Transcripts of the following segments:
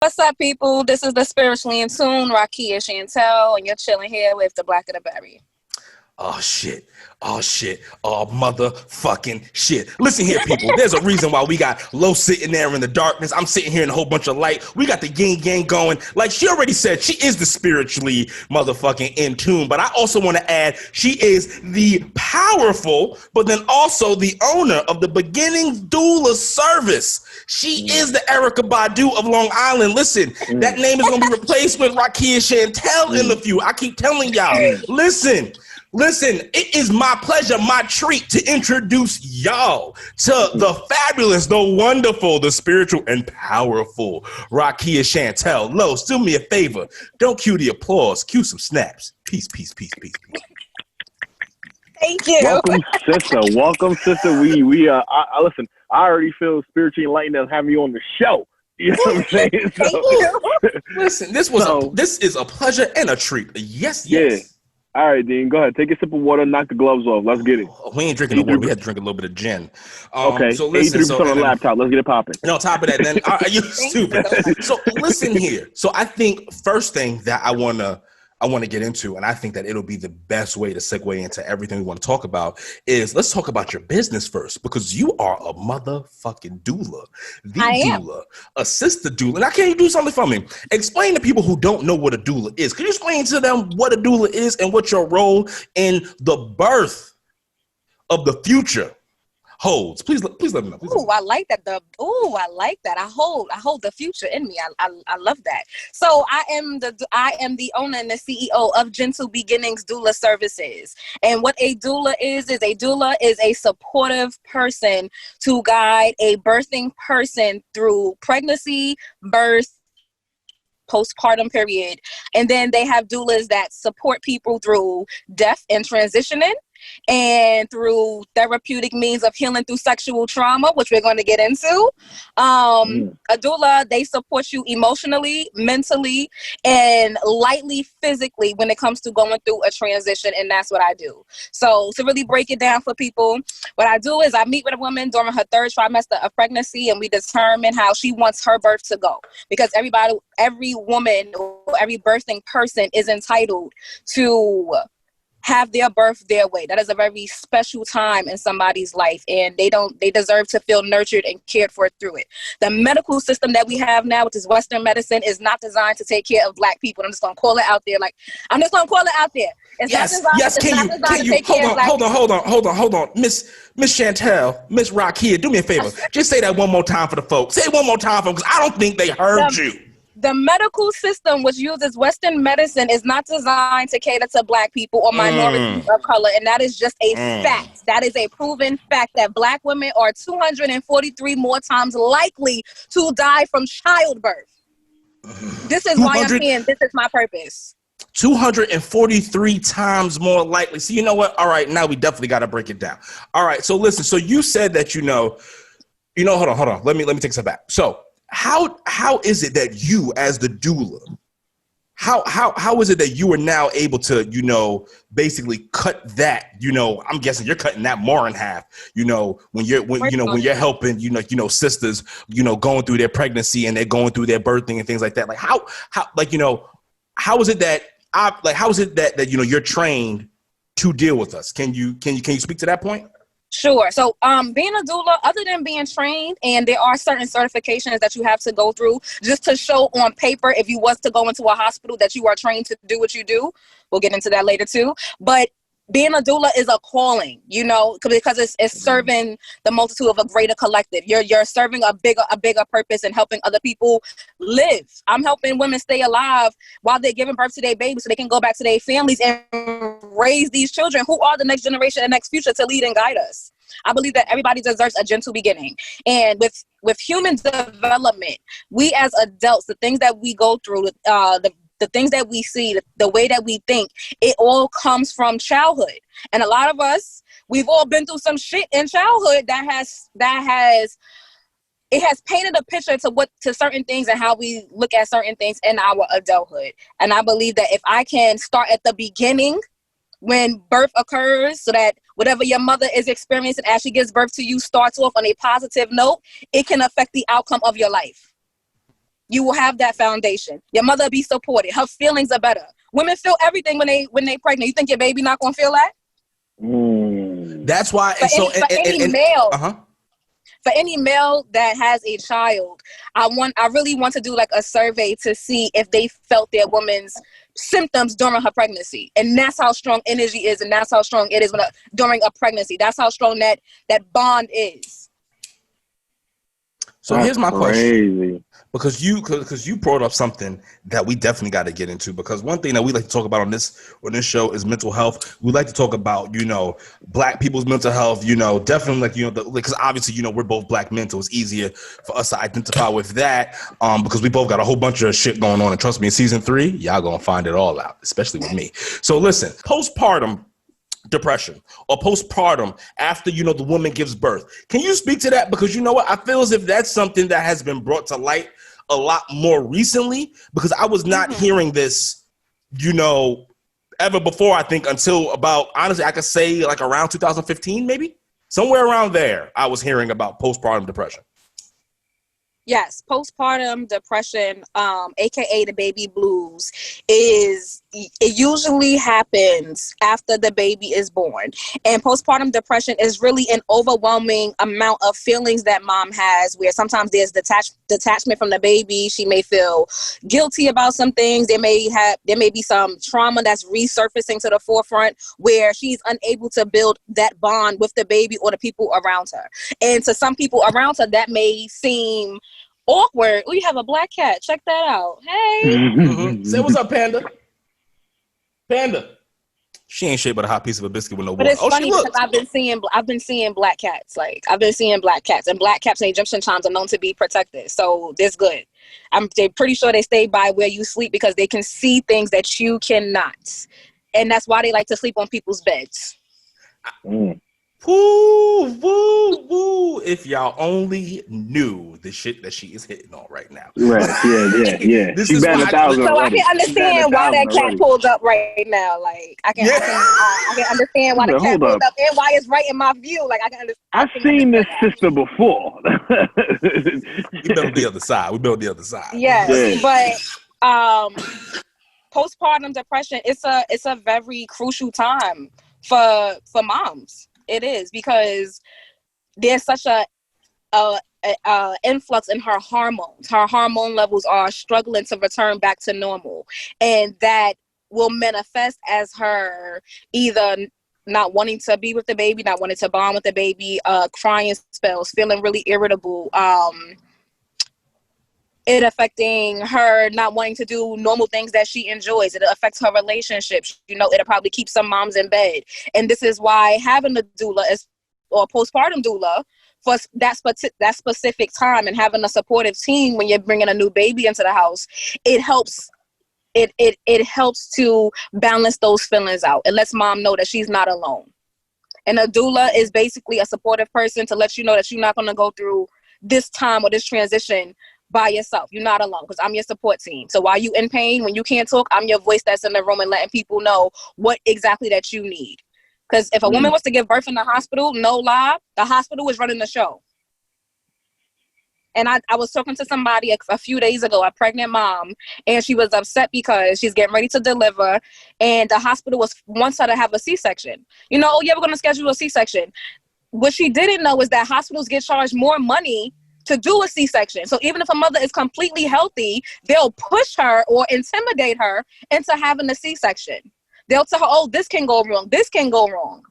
What's up, people? This is the Spiritually Intuned, Rakia Shantel, and you're chilling here with the Black of the Berry. Oh, shit. Oh, shit. Oh, motherfucking shit. Listen here, people. There's a reason why we got Lo sitting there in the darkness. I'm sitting here in a whole bunch of light. We got the yin yang going. Like she already said, she is the spiritually motherfucking in tune. But I also want to add, she is the powerful, but then also the owner of the Beginning Doula service. She is the Erykah Badu of Long Island. Listen, that name is going to be replaced with Rakia Shantel in the few. I keep telling y'all, listen, it is my pleasure, my treat to introduce y'all to the fabulous, the wonderful, the spiritual, and powerful Rakia Shantel. Lo, do me a favor. Don't cue the applause. Cue some snaps. Peace, peace, peace, peace, peace. Thank you. Welcome, sister. Welcome, sister. We listen, I already feel spiritually enlightened as having you on the show. You know what I'm saying? Thank you. Listen, this is a pleasure and a treat. Yes. Yeah. All right, Dean, go ahead. Take a sip of water, knock the gloves off. Let's get it. We ain't drinking no water. We had to drink a little bit of gin. Okay. So listen. 83% on the laptop. Let's get it popping. And on top of that, then are you stupid? So listen here. So I think first thing that I want to get into, and I think that it'll be the best way to segue into everything we want to talk about, is let's talk about your business first, because you are a motherfucking doula. Doula, a sister doula. Now, can you do something for me? Explain to people who don't know what a doula is. Can you explain to them what a doula is and what your role in the birth of the future holds? Please let me know. I like that. I like that. I hold the future in me. I love that. So I am the owner and the CEO of Gentle Beginnings Doula Services. And what a doula is a supportive person to guide a birthing person through pregnancy, birth, postpartum period. And then they have doulas that support people through death and transitioning, and through therapeutic means of healing through sexual trauma, which we're going to get into. A doula, they support you emotionally, mentally, and lightly physically when it comes to going through a transition, and that's what I do. So to really break it down for people, what I do is I meet with a woman during her third trimester of pregnancy, and we determine how she wants her birth to go. Because every woman or every birthing person is entitled to have their birth their way. That is a very special time in somebody's life, and they deserve to feel nurtured and cared for through it. The medical system that we have now, which is Western medicine, is not designed to take care of Black people. I'm just gonna call it out there. Hold on. Miss Shantel, Miss Rakia, do me a favor. Just say that one more time for the folks. Say it one more time for them, because I don't think they heard you. The medical system, which uses Western medicine, is not designed to cater to Black people or minorities of color. And that is just a fact. That is a proven fact that Black women are 243 more times likely to die from childbirth. This is why I'm here. This is my purpose. 243 times more likely. So you know what? All right, now we definitely got to break it down. All right, so listen. So you said that hold on. Let me take a step back. So how is it that you, as the doula, how is it that you are now able to, basically cut that, I'm guessing you're cutting that more in half, when you're helping, sisters, going through their pregnancy and they're going through their birthing and things like that. Like how is it that you're trained to deal with us? Can you speak to that point? Sure. So being a doula, other than being trained, and there are certain certifications that you have to go through just to show on paper, if you was to go into a hospital, that you are trained to do what you do. We'll get into that later too. But being a doula is a calling, because it's serving the multitude of a greater collective. You're serving a bigger purpose and helping other people live. I'm helping women stay alive while they're giving birth to their babies, so they can go back to their families and raise these children who are the next generation and next future to lead and guide us. I believe that everybody deserves a gentle beginning. And with human development, we as adults, the things that we go through, the things that we see, the way that we think, it all comes from childhood. And a lot of us, we've all been through some shit in childhood that has painted a picture to certain things and how we look at certain things in our adulthood. And I believe that if I can start at the beginning when birth occurs, so that whatever your mother is experiencing as she gives birth to you starts off on a positive note, it can affect the outcome of your life. you will have that foundation. Your mother will be supported. Her feelings are better. Women feel everything when they pregnant. You think your baby not gonna feel that? That's why. For any male that has a child, I really want to do like a survey to see if they felt their woman's symptoms during her pregnancy. And that's how strong energy is, and that's how strong it is during a pregnancy. That's how strong that bond is. So here's my question, because you brought up something that we definitely got to get into, because one thing that we like to talk about on this show is mental health. We like to talk about, Black people's mental health, definitely because obviously, we're both Black men, so it's easier for us to identify with that, because we both got a whole bunch of shit going on. And trust me, in season 3, y'all gonna find it all out, especially with me. So listen, postpartum depression or postpartum after the woman gives birth, can you speak to that? Because I feel as if that's something that has been brought to light a lot more recently, because I was not hearing this ever before. I think until about, honestly, I could say like around 2015, maybe somewhere around there, I was hearing about postpartum depression. Yes, postpartum depression, aka the baby blues, it usually happens after the baby is born. And postpartum depression is really an overwhelming amount of feelings that mom has, where sometimes there's detachment from the baby. She may feel guilty about some things. There may be some trauma that's resurfacing to the forefront, where she's unable to build that bond with the baby or the people around her. And to some people around her, that may seem awkward. We have a black cat. Check that out. Hey. Say what's up, Panda. Panda. She ain't shaped but a hot piece of a biscuit with no water. But it's funny because I've been seeing black cats. Like, I've been seeing black cats, and black cats in Egyptian times are known to be protected. So that's good. They're pretty sure they stay by where you sleep because they can see things that you cannot. And that's why they like to sleep on people's beds. Woo, woo, woo. If y'all only knew the shit that she is hitting on right now. Right, yeah. This is why I can understand why that cat pulled up right now. Like, I can understand why the cat pulled up and why it's right in my view. Like, I can understand. I've seen this sister before. We built on the other side. Yes, but postpartum depression, it's a very crucial time for moms. It is, because there's such a influx in her hormones. Her hormone levels are struggling to return back to normal, and that will manifest as her either not wanting to be with the baby, not wanting to bond with the baby, crying spells, feeling really irritable, it affecting her not wanting to do normal things that she enjoys. It affects her relationships. It'll probably keep some moms in bed. And this is why having a doula or postpartum doula for that specific time, and having a supportive team when you're bringing a new baby into the house, it helps. It helps to balance those feelings out. It lets mom know that she's not alone. And a doula is basically a supportive person to let you know that you're not going to go through this time or this transition by yourself. You're not alone, because I'm your support team. So while you in pain, when you can't talk, I'm your voice that's in the room and letting people know what exactly that you need. Because if a woman was to give birth in the hospital, no lie, the hospital is running the show. And I was talking to somebody a few days ago, a pregnant mom, and she was upset because she's getting ready to deliver, and the hospital wants her to have a C-section. You're going to schedule a C-section. What she didn't know is that hospitals get charged more money to do a C-section. So even if a mother is completely healthy, they'll push her or intimidate her into having a C-section. They'll tell her, oh, this can go wrong. This can go wrong.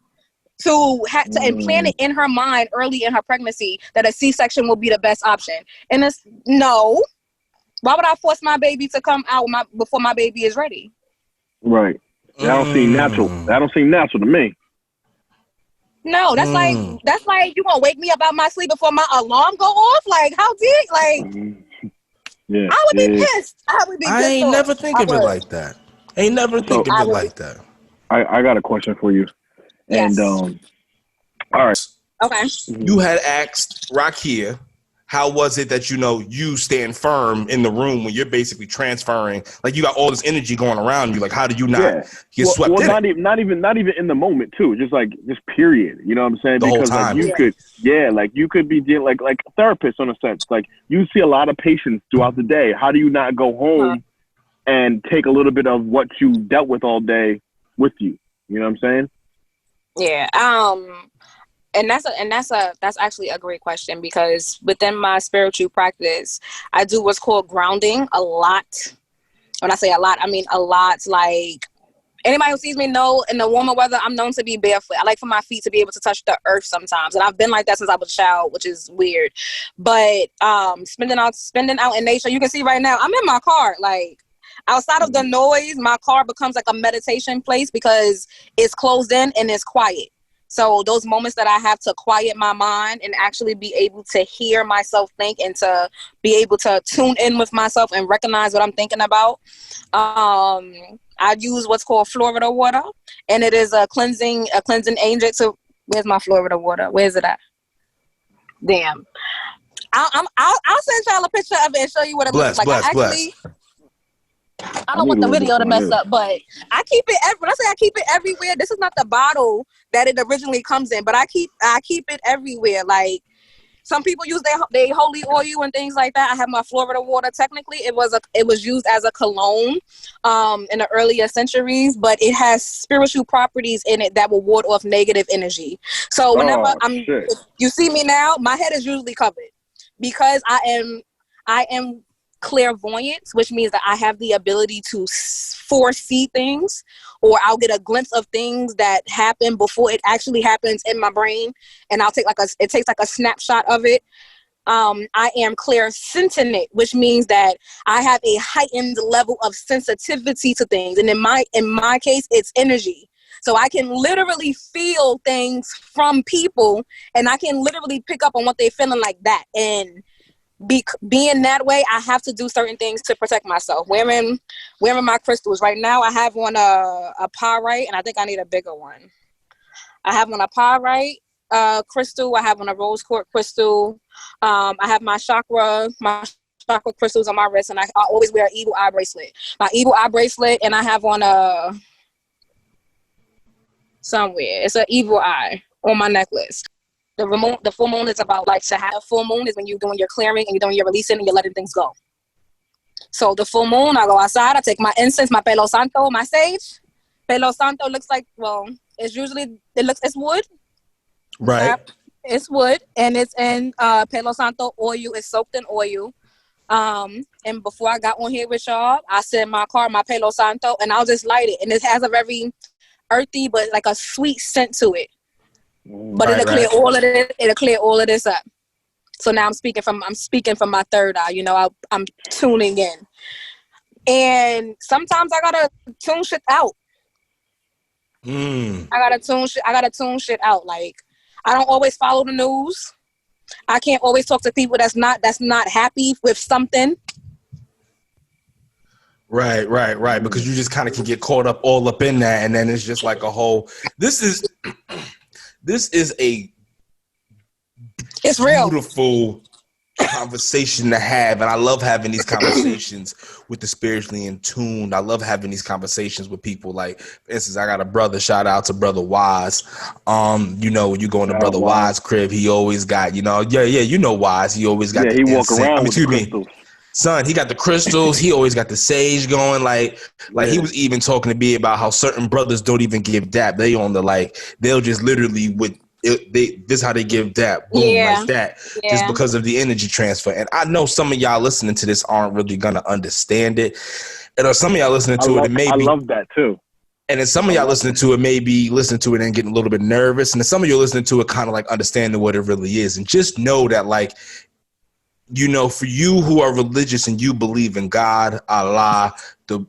To implant it in her mind early in her pregnancy that a C-section will be the best option. And it's no. Why would I force my baby to come out before my baby is ready? Right. That don't seem natural. That don't seem natural to me. No, that's like you gonna wake me up out my sleep before my alarm go off? Like, how did Yeah. I would be pissed. I would be pissed. I ain't never think of it like that. I got a question for you. Yes. And all right. Okay. You had asked Rakia how was it that, you stand firm in the room when you're basically transferring, like you got all this energy going around you? Like, how do you not get swept in not it? not even in the moment too. Just period. You know what I'm saying? The whole Because time. like you could be dealing like a therapist in a sense. Like you see a lot of patients throughout the day. How do you not go home and take a little bit of what you dealt with all day with you? You know what I'm saying? Yeah. And that's actually a great question, because within my spiritual practice, I do what's called grounding a lot. When I say a lot, I mean a lot. Like, anybody who sees me know in the warmer weather, I'm known to be barefoot. I like for my feet to be able to touch the earth sometimes. And I've been like that since I was a child, which is weird. But spending out in nature, you can see right now, I'm in my car. Like, outside of the noise, my car becomes like a meditation place because it's closed in and it's quiet. So those moments that I have to quiet my mind and actually be able to hear myself think and to be able to tune in with myself and recognize what I'm thinking about. I use what's called Florida water, and it is a cleansing agent. So where's my Florida water? Where's it at? Damn. I'll send y'all a picture of it and show you what it looks like. Bless. I don't want the video to mess up, but I keep it. When I say I keep it everywhere, this is not the bottle that it originally comes in, but I keep it everywhere. Like, some people use their holy oil and things like that. I have my Florida water. Technically, it was used as a cologne in the earlier centuries, but it has spiritual properties in it that will ward off negative energy. So whenever you see me now, my head is usually covered because I am clairvoyant, which means that I have the ability to foresee things, or I'll get a glimpse of things that happen before it actually happens in my brain, and it takes like a snapshot of it. I am clairsentient, which means that I have a heightened level of sensitivity to things, and in my case, it's energy. So I can literally feel things from people, and I can literally pick up on what they're feeling like that. And being that way, I have to do certain things to protect myself. Wearing my crystals. Right now, I have on a pyrite, and I think I need a bigger one. I have on a pyrite crystal. I have on a rose quartz crystal. I have my chakra crystals on my wrist, and I always wear an evil eye bracelet. My evil eye bracelet, and I have on somewhere. It's an evil eye on my necklace. The full moon is about like to have a full moon is when you're doing your clearing and you're doing your releasing and you're letting things go. So the full moon, I go outside, I take my incense, my Palo Santo, my sage. Palo Santo looks like, it's wood. Right. It's wood, and it's in Palo Santo oil. It's soaked in oil. And before I got on here with y'all, I set in my car, my Palo Santo, and I'll just light it. And it has a very earthy, but like a sweet scent to it. But it'll clear all of this. It'll clear all of this up. So now I'm speaking from my third eye. I'm tuning in, and sometimes I gotta tune shit out. I gotta tune shit out. Like, I don't always follow the news. I can't always talk to people that's not happy with something. Right. Because you just kind of can get caught up all up in that, and then it's just like a whole. This is a it's real beautiful conversation to have, and I love having these conversations with the spiritually in tuned. I love having these conversations with people. Like, for instance, I got a brother. Shout out to Brother Wise. When you go into Brother Wise crib, he always got Wise. He always got he walk around with the crystals. Son, he got the crystals. He always got the sage going. Like he was even talking to me about how certain brothers don't even give dap. They on the they'll just literally this is how they give dap. Boom, like that. Yeah. Just because of the energy transfer. And I know some of y'all listening to this aren't really gonna understand it. And some of y'all listening to it maybe I love that too. And then some of y'all listening to it maybe listening to it and getting a little bit nervous. And then some of you listening to it kind of understanding what it really is. And just know that for you who are religious and you believe in God, Allah,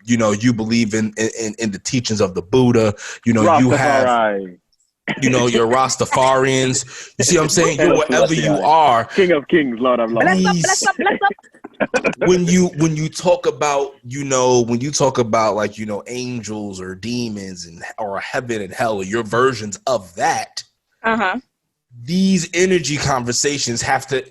you believe in the teachings of the Buddha, you have, your Rastafarians. You see what I'm saying? Wherever you are, King of Kings, Lord of Lords. Bless up. when you talk about angels or demons or heaven and hell, or your versions of that, these energy conversations have to.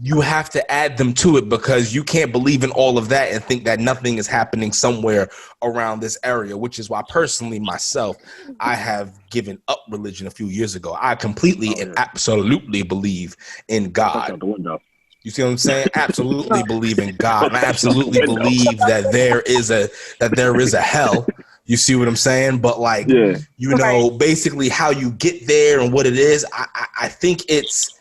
you have to add them to it, because you can't believe in all of that and think that nothing is happening somewhere around this area, which is why personally myself, I have given up religion a few years ago. I completely and absolutely believe in God. You see what I'm saying? Absolutely believe in God. And I absolutely believe that there is a hell. You see what I'm saying? But like, you know, basically how you get there and what it is, I think it's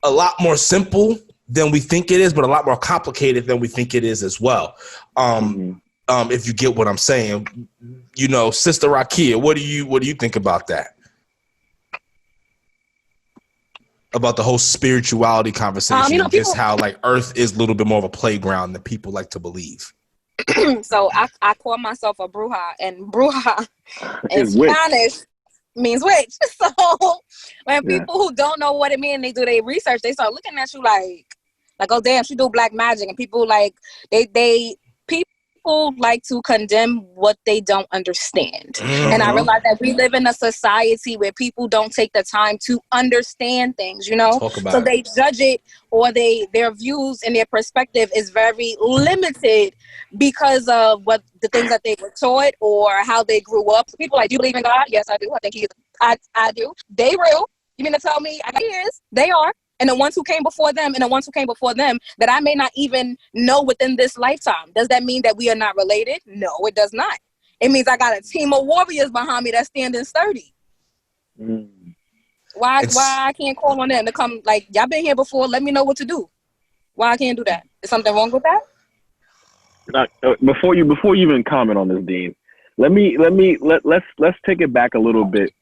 a lot more simple than we think it is, but a lot more complicated than we think it is as well. If you get what I'm saying, you know, Sister Rakia, what do you think about that? About the whole spirituality conversation, and just how like Earth is a little bit more of a playground than people like to believe. So I call myself a bruja, and bruja in Spanish means witch. So when people who don't know what it means, they do their research, they start looking at you like, oh damn, she do black magic. And people like people like to condemn what they don't understand. And I realize that we live in a society where people don't take the time to understand things, you know? So they judge it, or their views and their perspective is very limited because of what the things that they were taught or how they grew up. So people like, do you believe in God? Yes, I do. I think I do. They real. You mean to tell me I got ears? They are. And the ones who came before them and the ones who came before them that I may not even know within this lifetime. Does that mean that we are not related? No, it does not. It means I got a team of warriors behind me that's standing sturdy. Why I can't call on them to come, like, y'all been here before, let me know what to do. Why I can't do that? Is something wrong with that? Before you even comment on this, Dean, let's take it back a little bit,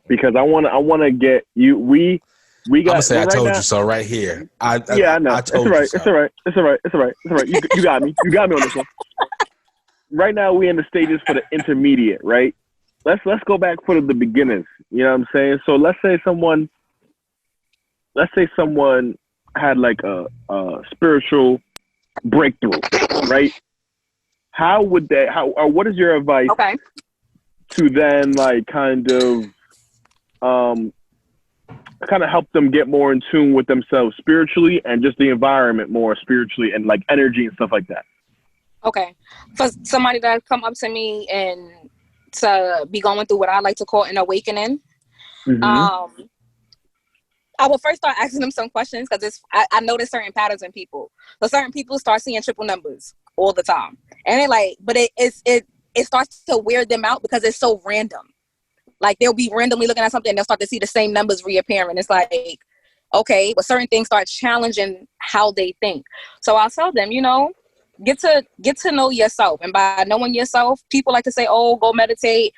because I wanna get you. We got. I'm gonna say I told you so right here. I know. I told you so. It's all right. You got me. You got me on this one. Right now, we in the stages for the intermediate, right? Let's go back for the beginners. You know what I'm saying? So let's say someone had like a spiritual breakthrough, right? How would they? Or what is your advice to then like kind of help them get more in tune with themselves spiritually and just the environment more spiritually and like energy and stuff like that? Okay. For somebody that come up to me and to be going through what I like to call an awakening, I will first start asking them some questions, because I notice certain patterns in people. So certain people start seeing triple numbers all the time. And they're like, but it starts to wear them out because it's so random. Like, they'll be randomly looking at something and they'll start to see the same numbers reappearing. It's like, okay, well, certain things start challenging how they think. So I'll tell them, you know, get to know yourself. And by knowing yourself, people like to say, oh, go meditate.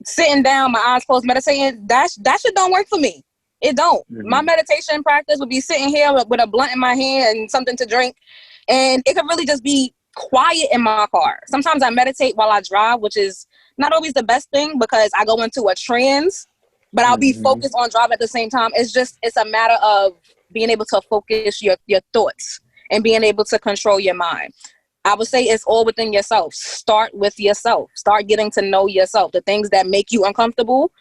Sitting down, my eyes closed, meditating, that shit don't work for me. It don't. My meditation practice would be sitting here with a blunt in my hand and something to drink. And it could really just be quiet in my car. Sometimes I meditate while I drive, which is not always the best thing because I go into a trance, but I'll be focused on drive at the same time. It's a matter of being able to focus your thoughts and being able to control your mind. I would say it's all within yourself. Start with yourself. Start getting to know yourself. The things that make you uncomfortable,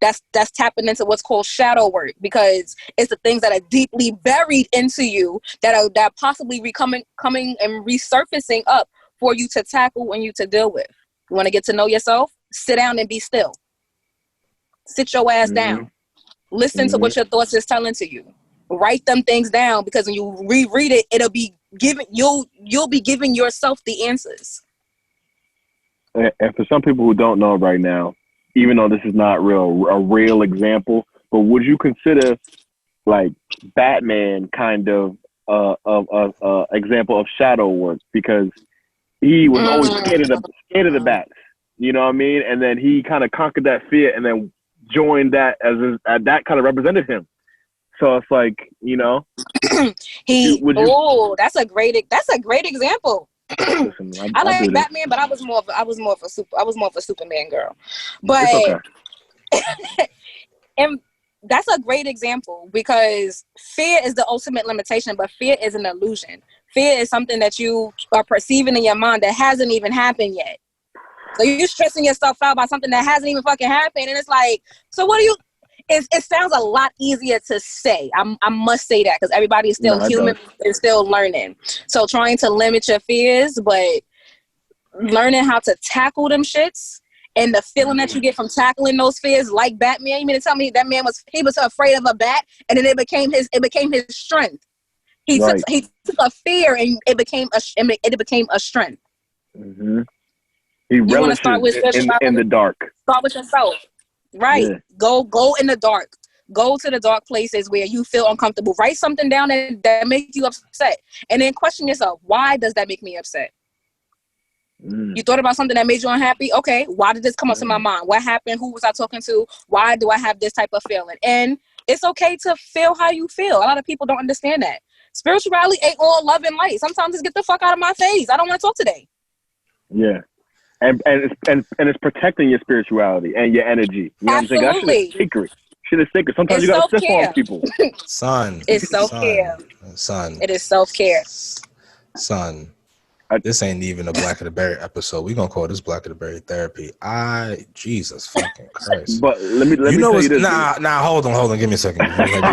that's tapping into what's called shadow work, because it's the things that are deeply buried into you that possibly coming and resurfacing up for you to tackle and you to deal with. You want to get to know yourself? Sit down and be still. Sit your ass down. Listen to what your thoughts is telling to you. Write them things down, because when you reread it, it'll be giving you'll be giving yourself the answers. And for some people who don't know right now, even though this is not a real example, but would you consider like Batman kind of example of shadow work? Because he was always scared of the bats, you know what I mean? And then he kind of conquered that fear and then joined that as that kind of represented him. So it's like, you know, that's a great example. Listen, I like Batman, but I was more of a Superman girl. But and that's a great example, because fear is the ultimate limitation, but fear is an illusion. Fear is something that you are perceiving in your mind that hasn't even happened yet. So you're stressing yourself out by something that hasn't even fucking happened, and it's like, so what do you? it sounds a lot easier to say. I must say that, because everybody is still human and still learning. So trying to limit your fears, but learning how to tackle them shits, and the feeling that you get from tackling those fears, like Batman. You mean to tell me that man was afraid of a bat, and then it became his strength. He took a fear, and it became a strength. Mm-hmm. He relishes in the dark. Start with yourself. Right. Yeah. Go in the dark. Go to the dark places where you feel uncomfortable. Write something down that makes you upset. And then question yourself, why does that make me upset? You thought about something that made you unhappy? Okay, why did this come up to my mind? What happened? Who was I talking to? Why do I have this type of feeling? And it's okay to feel how you feel. A lot of people don't understand that. Spirituality ain't all love and light. Sometimes it's get the fuck out of my face. I don't want to talk today. Yeah. And it's protecting your spirituality and your energy. You know Absolutely. what I'm saying? That shit is sacred. Shit is sacred. Sometimes you gotta step on people. Son. It's self-care. Son. It is self-care. Son. This ain't even a Black of the Berry episode. We're gonna call this Black of the Berry therapy. Jesus fucking Christ. But let me tell you this. Nah, hold on. Give me a second. Give me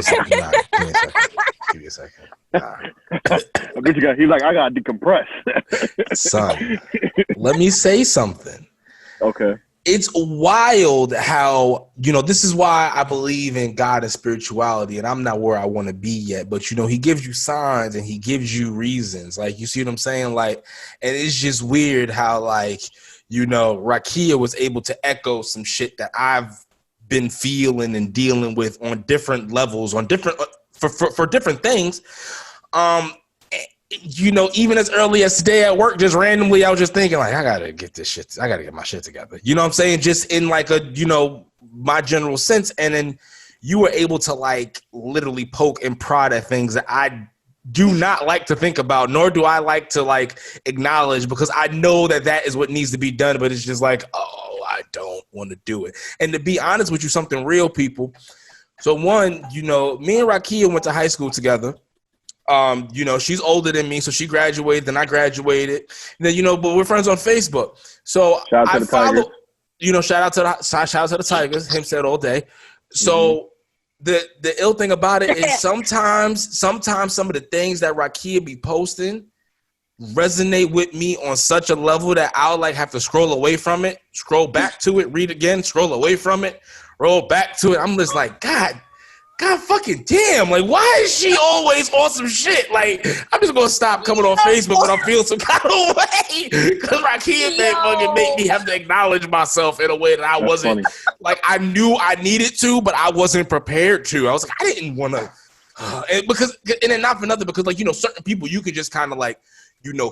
a second. I bet you got. He's like, I gotta decompress. Son, let me say something. Okay. It's wild how, this is why I believe in God and spirituality, and I'm not where I want to be yet, but, he gives you signs and he gives you reasons. Like, you see what I'm saying? Like, and it's just weird how, like, Rakia was able to echo some shit that I've been feeling and dealing with on different levels, on different, for different things. Even as early as today at work, just randomly, I was just thinking, like, I gotta get my shit together. You know what I'm saying? Just in like my general sense. And then you were able to like literally poke and prod at things that I do not like to think about, nor do I like to like acknowledge, because I know that is what needs to be done. But it's just like, I don't want to do it. And to be honest with you, something real, people. So one, me and Rakia went to high school together. She's older than me, so she graduated, then I graduated. And then, but we're friends on Facebook. So shout out to the Tigers. Shout out to the Tigers. Him said all day. So the ill thing about it is sometimes some of the things that Rakia be posting resonate with me on such a level that I'll like have to scroll away from it, scroll back to it, read again, scroll away from it, roll back to it. I'm just like, God fucking damn, like, why is she always on some shit? Like, I'm just gonna stop coming on Facebook when I feel some kind of way, because Rakia fucking make me have to acknowledge myself in a way that I wasn't, like, I knew I needed to, but I wasn't prepared to. I was like, I didn't want to, and then not for nothing, because, like, certain people, you could just kind of, like,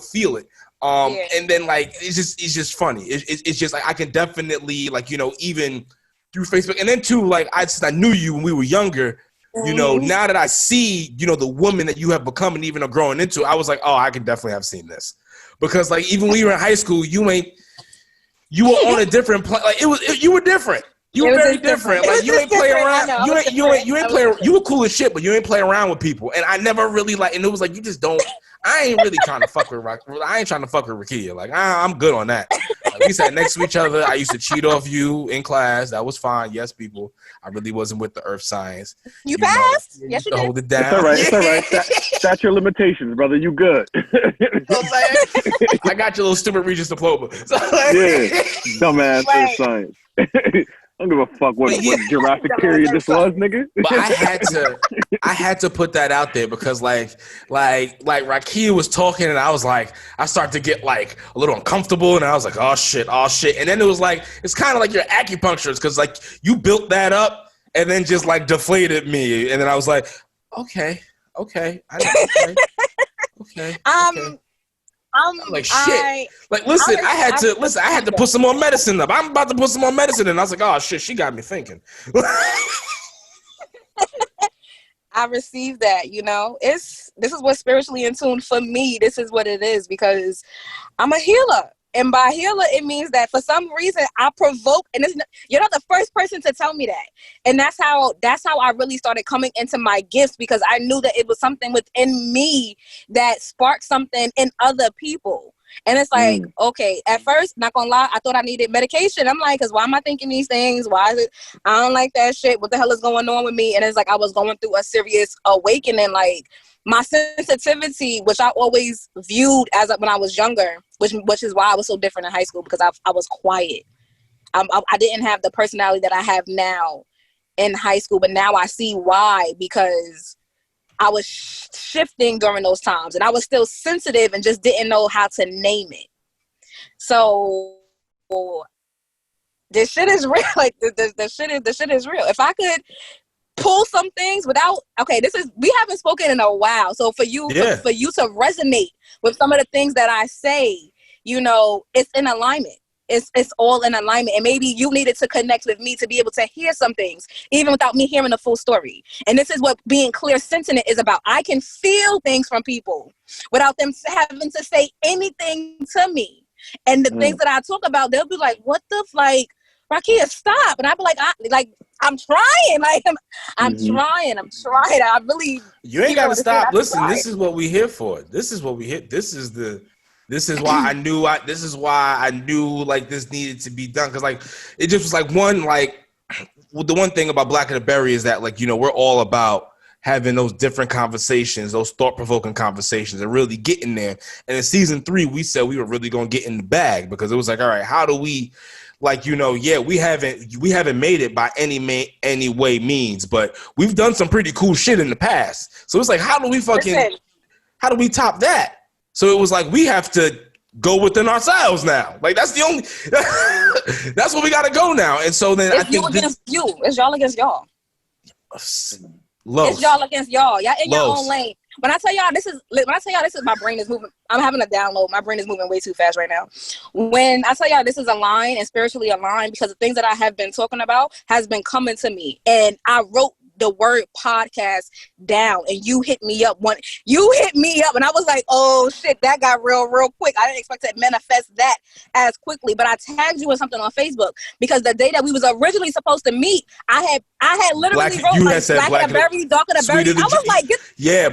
feel it. And then, like, it's just funny. It's just, like, I can definitely, like, even through Facebook. And then too, like, I knew you when we were younger, now that I see, the woman that you have become and even are growing into, I was like, oh, I can definitely have seen this. Because like, even when you were in high school, you were on a different like you were different. You were very different. Like, you ain't play around. You ain't play. You were cool as shit, but you ain't play around with people. And I never really like. And it was like, you just don't. I ain't really trying to fuck with I ain't trying to fuck with Rakia. Like, I'm good on that. Like, we sat next to each other. I used to cheat off you in class. That was fine. Yes, people. I really wasn't with the earth science. You passed. Yes, you did. Hold it down. It's all right. It's all right. That's your limitations, brother. You good. I got your little stupid Regis diploma. So, dumbass earth science. I don't give a fuck what Jurassic period this was, nigga. But I had to put that out there because like Rakia was talking and I started to get like a little uncomfortable and I was like, oh shit. And then it was like, it's kind of like your acupuncturist because like you built that up and then just like deflated me. And then I was like, okay. Okay. I'm like, shit. I had to put some more medicine up. I'm about to put some more medicine in. I was like, oh shit, she got me thinking. I received that, this is what spiritually in tune for me. This is what it is because I'm a healer. And by healer, it means that for some reason I provoke, and you're not the first person to tell me that. And that's how I really started coming into my gifts because I knew that it was something within me that sparked something in other people. And it's like, okay, at first, not gonna lie, I thought I needed medication. I'm like, because why am I thinking these things? Why is it? I don't like that shit. What the hell is going on with me? And it's like I was going through a serious awakening. Like my sensitivity, which I always viewed as when I was younger, which is why I was so different in high school, because I was quiet. I didn't have the personality that I have now in high school, but now I see why, because I was shifting during those times, and I was still sensitive and just didn't know how to name it. So this shit is real. Like the shit is real. If I could pull some things without, okay, we haven't spoken in a while. So for you, for you to resonate with some of the things that I say, you know, it's in alignment. It's all in alignment, and maybe you needed to connect with me to be able to hear some things even without me hearing the full story. And this is what being clear sentient is about. I can feel things from people without them having to say anything to me, and the things that I talk about, they'll be like, what the like, Rakia, stop. And I'll be like, I'm trying, like I'm trying. I really, you ain't gotta stop. Listen, this is what we here for. This is why I knew like this needed to be done. Cause like, it just was like the one thing about Black and the Berry is that, like, you know, we're all about having those different conversations, those thought-provoking conversations, and really getting there. And in season 3, we said we were really going to get in the bag, because it was like, all right, how do we, like, you know, we haven't made it by any way means, but we've done some pretty cool shit in the past. So it's like, how do we top that? So it was like, we have to go within ourselves now. Like, that's the only, that's what we got to go now. And so then it's you against you. It's y'all against y'all. Low. It's y'all against y'all. Y'all in your own lane. When I tell y'all this is my brain is moving. I'm having a download. My brain is moving way too fast right now. When I tell y'all this is aligned and spiritually aligned, because the things that I have been talking about has been coming to me. And I wrote the word podcast down, and you hit me up, and I was like, oh shit, that got real quick. I didn't expect to manifest that as quickly, but I tagged you in something on Facebook, because the day that we was originally supposed to meet, I had literally wrote like Black of the Berry, Dark of the Berry. I was like,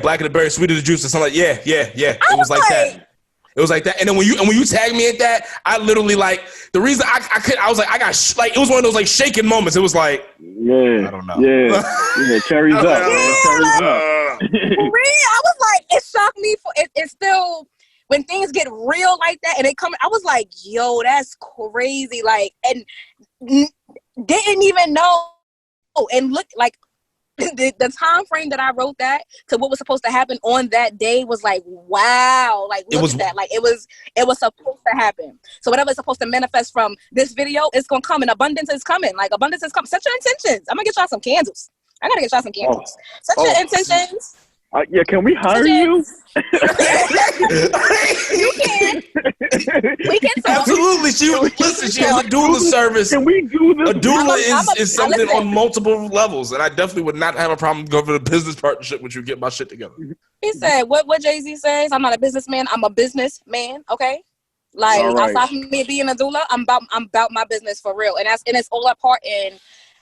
Black of the Berry, Sweet of the Juice, or something like, yeah. It was like that. It was like that. And then when you tagged me at that, I literally, like, the reason I was like, I got it was one of those like shaking moments. It was like, I don't know. Yeah, cherries up. Cherries up. For me, I was like, it shocked me. It's still, when things get real like that and they come, I was like, yo, that's crazy. Like, and didn't even know. And look, like, the time frame that I wrote that to what was supposed to happen on that day was like, wow, like, look at that. Like, it was supposed to happen. So whatever is supposed to manifest from this video, it's gonna come, and abundance is coming. Like, abundance is coming. Set your intentions. I'm gonna get y'all some candles. I gotta get y'all some candles. Set your intentions. Yeah, can we hire you? You can. We can talk. Absolutely. She has a doula service. Can we do this? A doula is something on multiple levels, and I definitely would not have a problem going for the business partnership with you. Get my shit together. He said, "What Jay-Z says? I'm not a businessman. I'm a businessman. Okay, like, outside from me being a doula, I'm about my business for real, and it's all a part in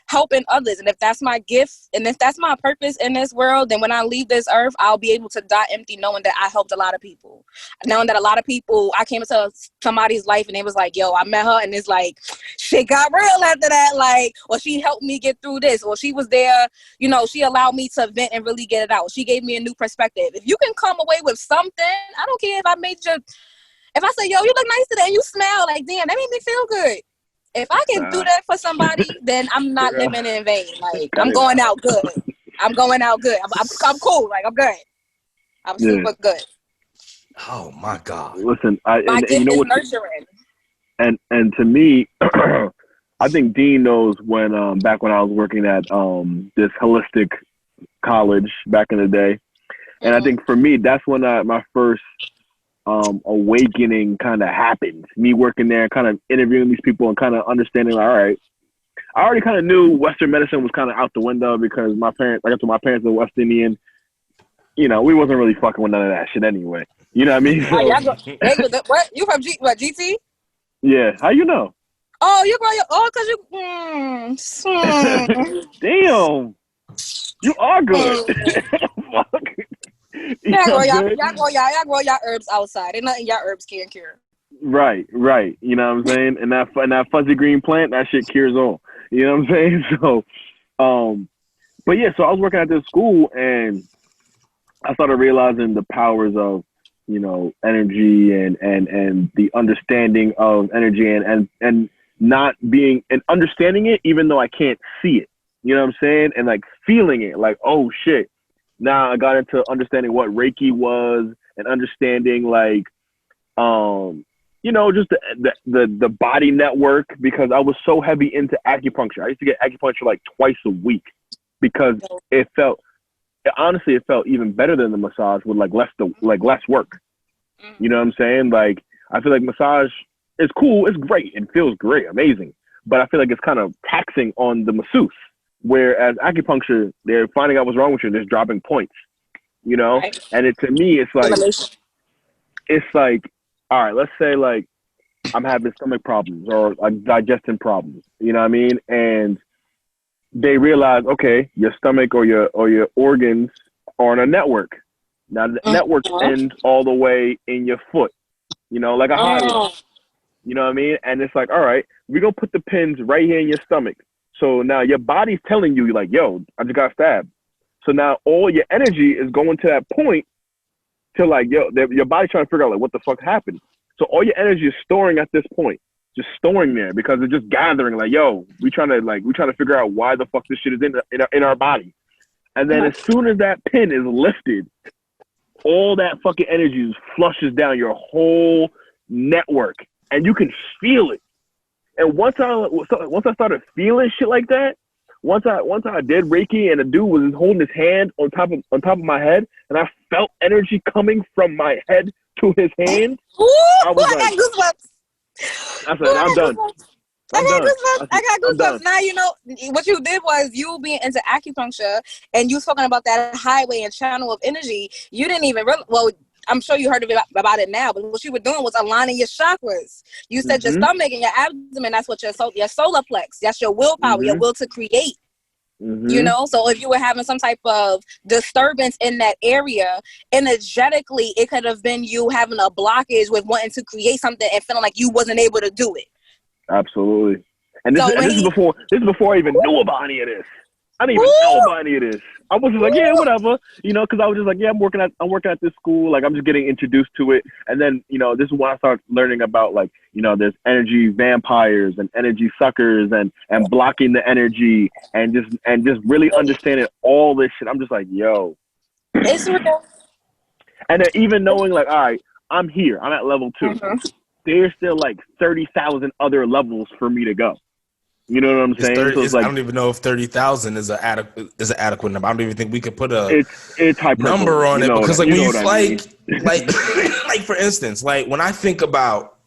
helping others. And if that's my gift, and if that's my purpose in this world, then when I leave this earth, I'll be able to die empty, knowing that I helped a lot of people. Knowing that a lot of people, I came into somebody's life and it was like, yo, I met her, and it's like, shit got real after that. Like, or she helped me get through this, or she was there, you know, she allowed me to vent and really get it out. She gave me a new perspective. If you can come away with something, I don't care if I made you, if I say, yo, you look nice today and you smell, like, damn, that made me feel good. If I can do that for somebody, then I'm not living in vain. Like, I'm going out good. I'm cool. Like, I'm good. I'm super good. Oh my God. Listen, my gift is nurturing. And to me, I think Dean knows when back when I was working at this holistic college back in the day, and I think for me that's when my first awakening kind of happened. Me working there, kind of interviewing these people and kind of understanding, like, all right, I already kind of knew Western medicine was kind of out the window because my parents are West Indian. You know, we wasn't really fucking with none of that shit anyway. You know what I mean? So, what? You from GT? Yeah. How you know? Oh, you grow your because you. Damn. You are good. Fuck. Y'all grow y'all herbs outside. Ain't nothing y'all herbs can't cure. Right. You know what I'm saying? And that fuzzy green plant, that shit cures all. You know what I'm saying? So, but yeah, so I was working at this school and I started realizing the powers of, energy and the understanding of energy and not being and understanding it even though I can't see it. You know what I'm saying? And like feeling it, like, oh shit. Now I got into understanding what Reiki was and understanding like just the body network, because I was so heavy into acupuncture. I used to get acupuncture like twice a week because it felt even better than the massage with less work. You know what I'm saying? Like, I feel like massage is cool. It's great. It feels great. Amazing. But I feel like it's kind of taxing on the masseuse. Whereas acupuncture, they're finding out what's wrong with you and just dropping points, Right. And to me, it's like, all right, let's say like I'm having stomach problems or like digestion problems, you know what I mean? And they realize, okay, your stomach or your organs are on a network. Now the network ends all the way in your foot, like a highway. You know what I mean? And it's like, all right, we're going to put the pins right here in your stomach. So now your body's telling you like, yo, I just got stabbed. So now all your energy is going to that point to like, yo, your body's trying to figure out like what the fuck happened. So all your energy is storing at this point, just storing there because it's just gathering like, yo, we trying to figure out why the fuck this shit is in our body. And then as soon as that pin is lifted, all that fucking energy just flushes down your whole network and you can feel it. And once I started feeling shit like that, once I did Reiki and the dude was holding his hand on top of my head and I felt energy coming from my head to his hand, I was like, I said, I'm done. I got goosebumps. Now what you did was you being into acupuncture and you talking about that highway and channel of energy. You didn't even I'm sure you heard about it now, but what you were doing was aligning your chakras. You said your stomach and your abdomen, that's what your solar plex, that's your willpower, your will to create. So if you were having some type of disturbance in that area, energetically, it could have been you having a blockage with wanting to create something and feeling like you wasn't able to do it. Absolutely. And this is before I even knew about any of this. I didn't even know about any of this. I was just like, yeah, whatever, because I was just like, yeah, I'm working at this school. Like, I'm just getting introduced to it. And then, this is when I started learning about, like, there's energy vampires and energy suckers and blocking the energy and just really understanding all this shit. I'm just like, yo. It's real. And then even knowing, like, all right, I'm here. I'm at level 2. There's still, like, 30,000 other levels for me to go. You know what I'm saying? So it's like, I don't even know if 30,000 is an adequate number. I don't even think we could put a number on it because like when you like for instance, like when I think about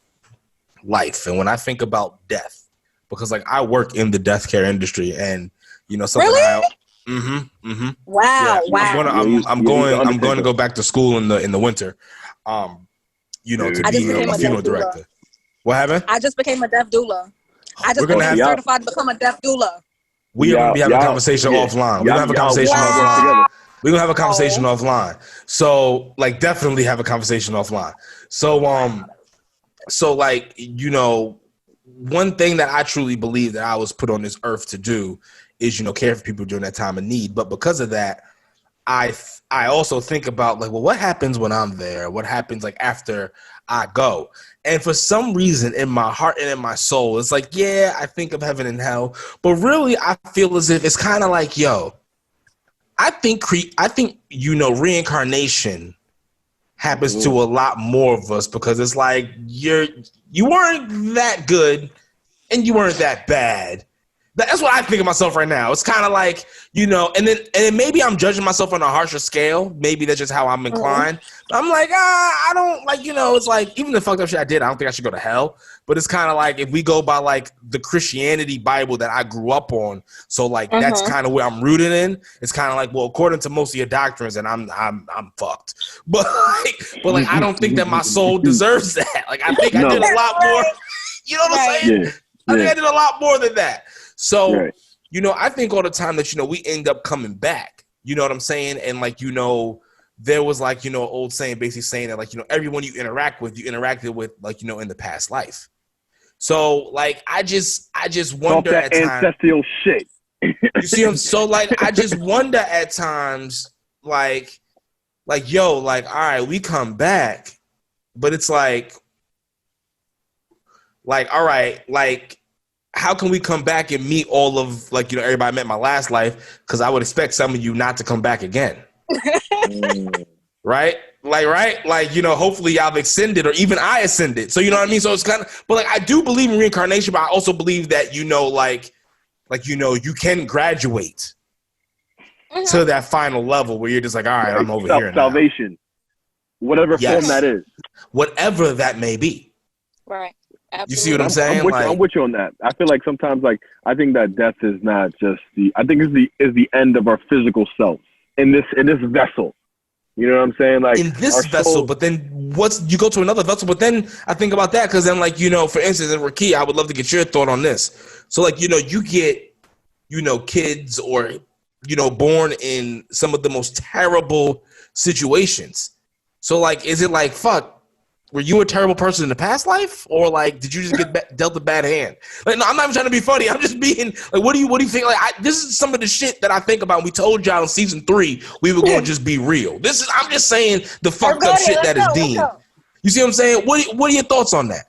life and when I think about death, because like I work in the death care industry and something. Really? Wow! Yeah, Wow! I'm going to go back to school in the winter. To be a funeral director. What happened? I just became a death doula. I just became certified to become a deaf doula. We are going to be having a conversation offline. We're going to have a conversation offline. We're going to have a conversation offline. So, like, definitely have a conversation offline. So, one thing that I truly believe that I was put on this earth to do is, care for people during that time of need. But because of that, I also think about, like, well, what happens when I'm there? What happens, like, after I go? And for some reason in my heart and in my soul, it's like, yeah, I think of heaven and hell. But really, I feel as if it's kind of like, yo, I think reincarnation happens to a lot more of us because it's like you weren't that good and you weren't that bad. That's what I think of myself right now. It's kind of like, and then maybe I'm judging myself on a harsher scale. Maybe that's just how I'm inclined. I'm like, I don't like, it's like even the fucked up shit I did, I don't think I should go to hell. But it's kind of like if we go by like the Christianity Bible that I grew up on, so like that's kind of where I'm rooted in. It's kind of like, well, according to most of your doctrines, and I'm fucked. But I don't think that my soul deserves that. Like I think I did a lot more. You know what I'm saying? I think I did a lot more than that. So, I think all the time that, we end up coming back, you know what I'm saying? And like, there was like, an old saying basically saying that like, everyone you interacted with like, in the past life. So like, I just wonder that at times. ancestral shit. You see him? So like, I just wonder at times, like, yo, like, all right, we come back, but it's like, all right, like, how can we come back and meet all of like, everybody I met in my last life? Because I would expect some of you not to come back again. Right? Like, hopefully y'all have ascended, or even I ascended. So, you know what I mean? So it's kind of, but like, I do believe in reincarnation, but I also believe that, you can graduate to that final level where you're just like, all right, I'm over here now. Salvation. Whatever form that is. Whatever that may be. Right. Absolutely. You see what I'm saying? I'm with you on that. I feel like sometimes, like, I think that death is not just I think is the end of our physical self in this vessel. You know what I'm saying? Like, in this vessel, but then you go to another vessel, but then I think about that because then, like, for instance, in Rakia, I would love to get your thought on this. So, like, you get, kids or, born in some of the most terrible situations. So, like, is it like, fuck, were you a terrible person in the past life, or like, did you just get dealt a bad hand? Like, no, I'm not even trying to be funny. I'm just being like, what do you think? Like, this is some of the shit that I think about. We told y'all in season 3 we were going to just be real. I'm just saying the fucked up shit that is Dean. You see what I'm saying? What are your thoughts on that?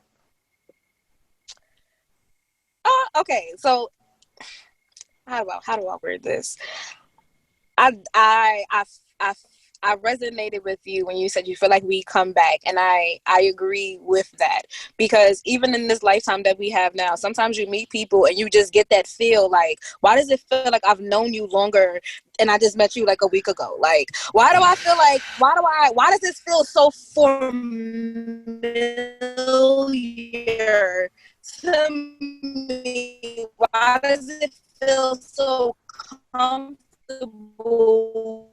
Okay, so how do I word this? I resonated with you when you said you feel like we come back, and I agree with that, because even in this lifetime that we have now, sometimes you meet people and you just get that feel like, why does it feel like I've known you longer and I just met you like a week ago? Like, why do I feel like, why does this feel so familiar to me? Why does it feel so comfortable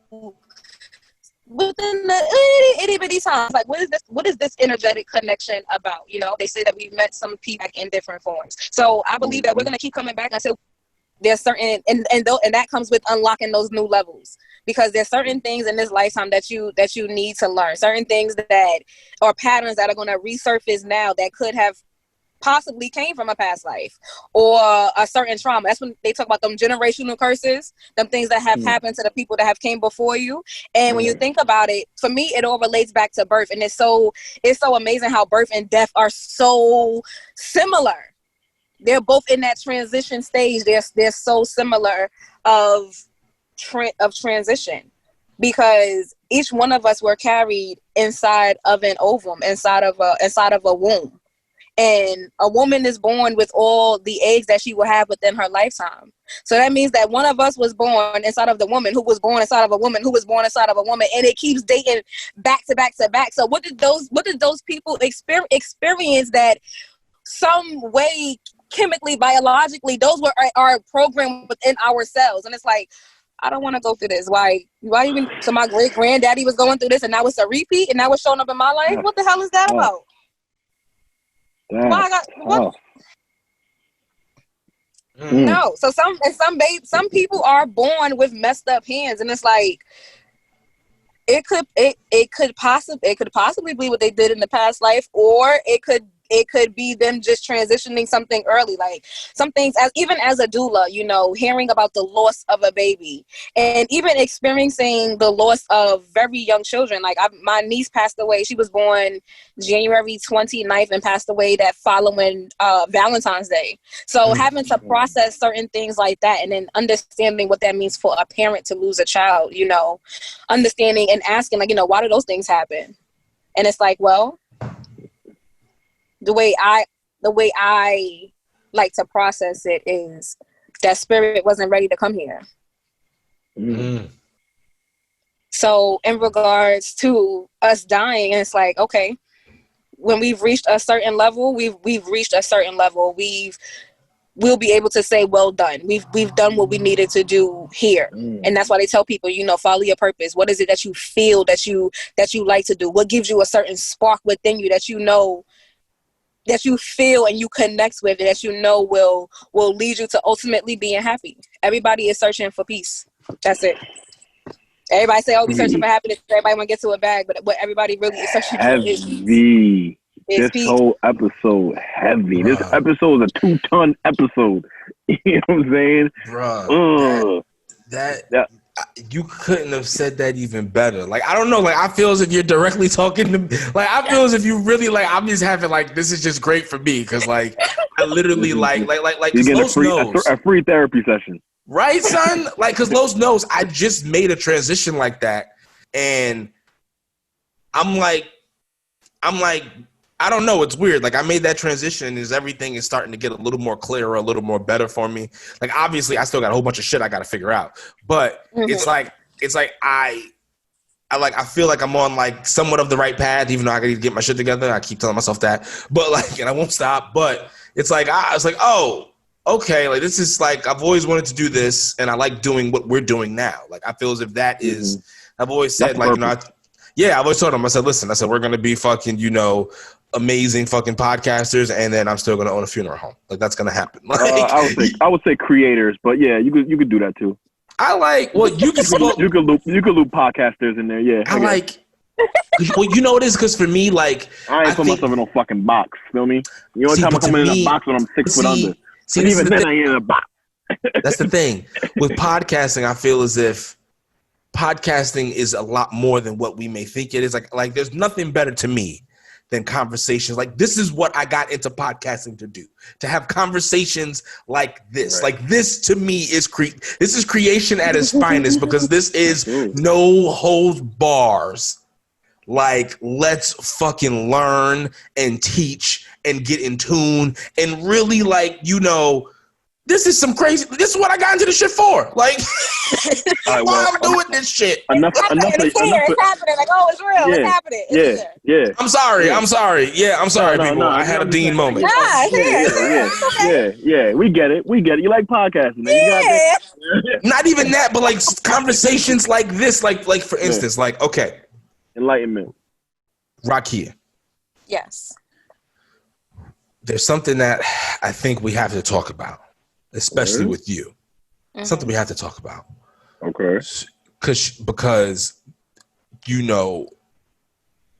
within the itty bitty times? Like, what is this energetic connection about? They say that we've met some people in different forms. So I believe that we're gonna keep coming back until there's certain and that comes with unlocking those new levels, because there's certain things in this lifetime that you need to learn, certain things that are patterns that are gonna resurface now that could have possibly came from a past life or a certain trauma. That's when they talk about them generational curses, them things that have happened to the people that have came before you. And when you think about it, for me, it all relates back to birth. And it's so amazing how birth and death are so similar. They're both in that transition stage. They're so similar of transition, because each one of us were carried inside of an ovum, inside of a womb. And a woman is born with all the eggs that she will have within her lifetime. So that means that one of us was born inside of the woman who was born inside of a woman who was born inside of a woman, and it keeps dating back to back to back. So what did those people experience that some way chemically, biologically, those are programmed within ourselves? And it's like, I don't want to go through this. Why even? So my great granddaddy was going through this, and now it's a repeat, and now it's showing up in my life. What the hell is that about? No. So some people are born with messed up hands, and it's like it could possibly be what they did in the past life, or it could be them just transitioning something early, like some things even as a doula, hearing about the loss of a baby and even experiencing the loss of very young children. Like my niece passed away. She was born January 29th and passed away that following Valentine's Day. So having to process certain things like that, and then understanding what that means for a parent to lose a child, understanding and asking, like, why do those things happen? And it's like, well, the way I like to process it is that spirit wasn't ready to come here. So in regards to us dying, it's like, okay, when we've reached a certain level, we've reached a certain level. We'll be able to say, well done. We've done what we needed to do here. And that's why they tell people, follow your purpose. What is it that you feel that you like to do? What gives you a certain spark within you that that you feel and you connect with, and that will lead you to ultimately being happy. Everybody is searching for peace. That's it. Everybody say, "Oh, we searching for happiness." Everybody want to get to a bag, but what everybody really is searching for is peace. This whole episode heavy. Bruh. This episode is a 2-ton episode. You know what I'm saying? Bruh. That you couldn't have said that even better. Like, I don't know. Like, I feel as if you're directly talking to me. Like, I feel as if you really, like, I'm just having, like, this is just great for me. Because, like, I literally, like, you get a free therapy session. Right, son? Like, because Los knows I just made a transition like that. And I'm like, I don't know. It's weird. Like, I made that transition as everything is starting to get a little more clear, a little more better for me. Like, obviously, I still got a whole bunch of shit I got to figure out. But it's like I feel like I'm on, like, somewhat of the right path, even though I got to get my shit together. I keep telling myself that. But, like, and I won't stop. But it's like, I was like, oh, okay. Like, this is, like, I've always wanted to do this, and I like doing what we're doing now. Like, I feel as if that is, I've always said, like, you know, I've always told them, I said, listen, we're going to be fucking, you know, amazing fucking podcasters, and then I'm still going to own a funeral home. Like, that's going to happen. Like, I would say creators, but yeah, you could do that too. I like, well, you could loop podcasters in there. Yeah. I like, well, you know what it is? Because for me, like, I ain't put myself in no fucking box. Feel me? The only time I come in a box when I'm 6 foot under. And even then, I ain't in a box. That's the thing. With podcasting, I feel as if podcasting is a lot more than what we may think it is. Like there's nothing better to me than conversations. Like, this is what I got into podcasting to do, to have conversations like this. Right. Like, this to me is this is creation at its finest, because this is no holds bars. Like, let's fucking learn and teach and get in tune and really, like, you know, this is some crazy. This is what I got into this shit for. Like, why I'm doing this shit. It's happening. Like, oh, it's real. It's happening. Yeah. I'm sorry. Yeah, I'm sorry, people. No, I had a Dean moment. Yeah. We get it. You like podcasting. Yeah. Not even that, but, like, conversations like this. Like for instance, like, okay. Enlightenment. Rakia. Yes. There's something that I think we have to talk about, especially with you. Something we have to talk about. Okay. Because, you know,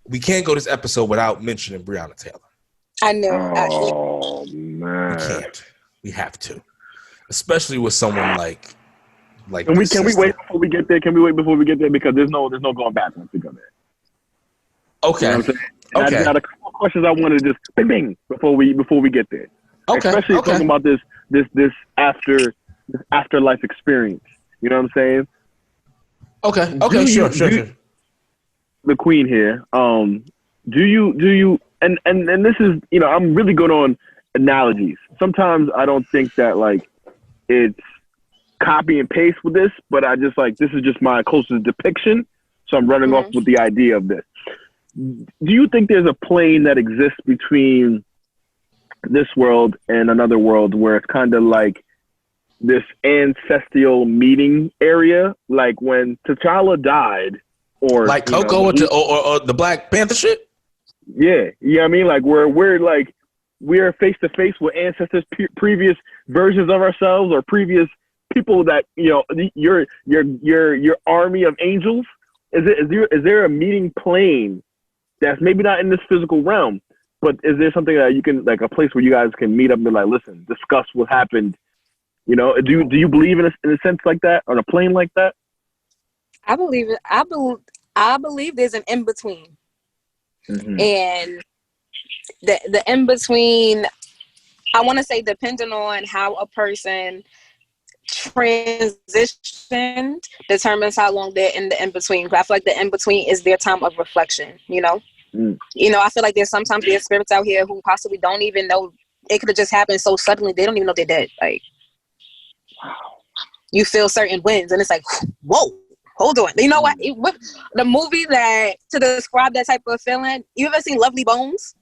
we can't go this episode without mentioning Breonna Taylor. I know. Oh, man. We can't. We have to. Especially with someone like Can we wait before we get there? Because there's no going back once we go there. Okay. You know what I'm saying? And I just got a couple of questions I want to just bing before we get there. Okay. Especially talking about this afterlife experience. You know what I'm saying? Okay. Sure. The queen here. Do you and this is, you know, I'm really good on analogies. Sometimes I don't think that, like, it's copy and paste with this, but I just, like, this is just my closest depiction. So I'm running off with the idea of this. Do you think there's a plane that exists between this world and another world where it's kind of like this ancestral meeting area? Like when T'Challa died, or like Coco, or the Black Panther shit? Yeah. I mean, like we're face to face with ancestors, previous versions of ourselves, or previous people that, you know, your army of angels. Is there a meeting plane that's maybe not in this physical realm, but is there something that you can, like, a place where you guys can meet up and, like, listen, discuss what happened? You know, do you believe in a sense like that, on a plane like that? I believe it. I believe there's an in between, and the in between, I want to say, depending on how a person transitioned, determines how long they're in the in between. But I feel like the in between is their time of reflection. You know, you know, I feel like there's spirits out here who possibly don't even know. It could have just happened so suddenly they don't even know they're dead. Like, wow, you feel certain winds, and it's like, whoa, hold on. You know what? The movie that to describe that type of feeling. You ever seen Lovely Bones?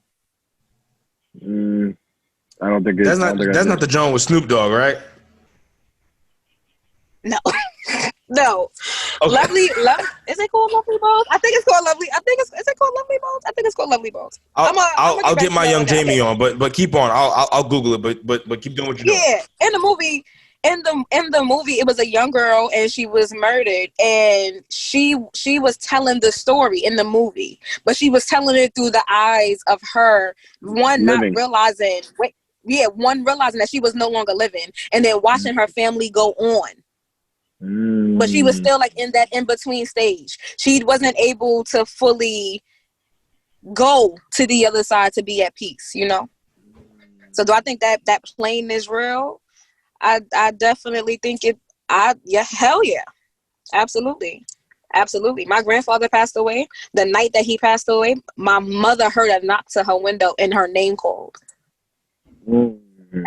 I don't think it's. That's not the joint with Snoop Dogg, right? No. Okay. Is it called Lovely Bones? I think it's called Lovely. Is it called Lovely Bones? I think it's called Lovely Bones. I'll get my young Jamie on, but keep on. I'll Google it, but keep doing what you're doing. Yeah, in the movie, in the movie, it was a young girl and she was murdered, and she was telling the story in the movie, but she was telling it through the eyes of her not realizing that she was no longer living, and then watching her family go on. But she was still like in that in between stage. She wasn't able to fully go to the other side to be at peace, you know. So do I think that plane is real? I definitely think it. Hell yeah, absolutely. My grandfather passed away. The night that he passed away, my mother heard a knock to her window and her name called.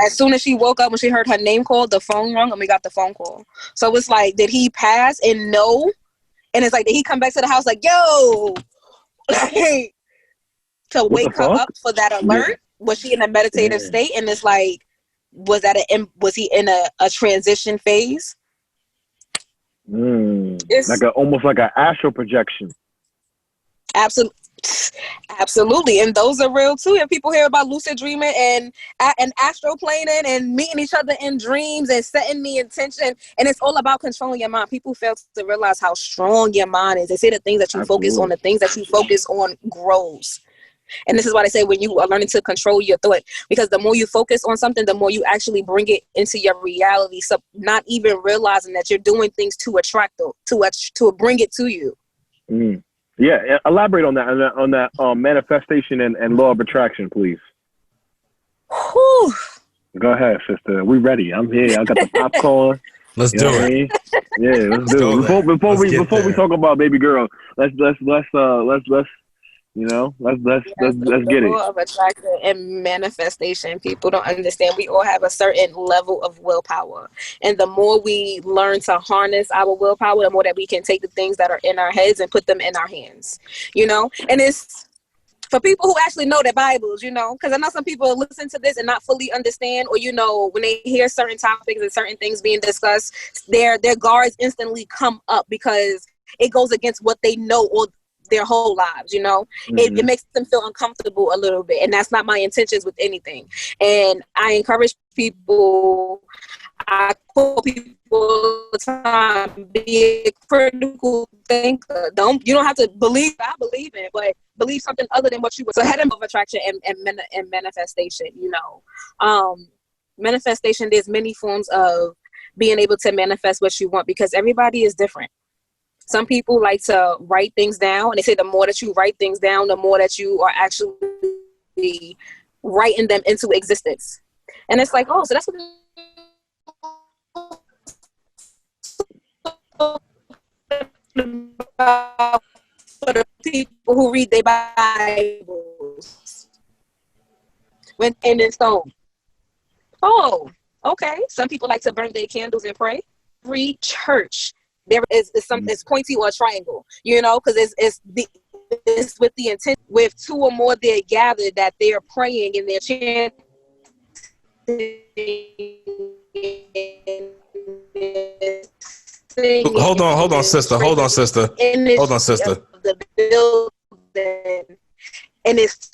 As soon as she woke up, when she heard her name called, the phone rung and we got the phone call. So it's like, did he pass and no? And it's like, did he come back to the house like, yo, like, to wake her up for that alert? Yeah. Was she in a meditative state? And it's like, was he in a transition phase? It's almost like an astral projection. Absolutely, and those are real too. And people hear about lucid dreaming and astral planing and meeting each other in dreams and setting the intention, and it's all about controlling your mind. People fail to realize how strong your mind is. They say the things that you focus on, the things that you focus on grows. And this is why they say when you are learning to control your thought, because the more you focus on something, the more you actually bring it into your reality. So not even realizing that you're doing things to attract it, to bring it to you. Yeah, elaborate on that manifestation and law of attraction, please. Whew. Go ahead, sister. We ready. I'm here. I got the popcorn. Let's do it. Yeah, let's do it. Before we talk about baby girl, let's you know, let's get it. Law of attraction and manifestation. People don't understand. We all have a certain level of willpower, and the more we learn to harness our willpower, the more that we can take the things that are in our heads and put them in our hands. You know, and it's for people who actually know their Bibles. You know, because I know some people listen to this and not fully understand, or you know, when they hear certain topics and certain things being discussed, their guards instantly come up because it goes against what they know or their whole lives, you know. It makes them feel uncomfortable a little bit, and that's not my intentions with anything. And I encourage people, I call people all the time, be a critical thinker. You don't have to believe I believe in, but believe something other than what you were. So head of attraction and manifestation, you know. Manifestation, there's many forms of being able to manifest what you want, because everybody is different. Some people like to write things down, and they say the more that you write things down, the more that you are actually writing them into existence. And it's like, oh, so that's what for the people who read their Bibles when in stone. Oh, okay. Some people like to burn their candles and pray. Every church, there is something, it's pointy or a triangle, you know, because it's with the intent, with two or more they're gathered, that they're praying and they're chanting. Hold on, sister. The building, and it's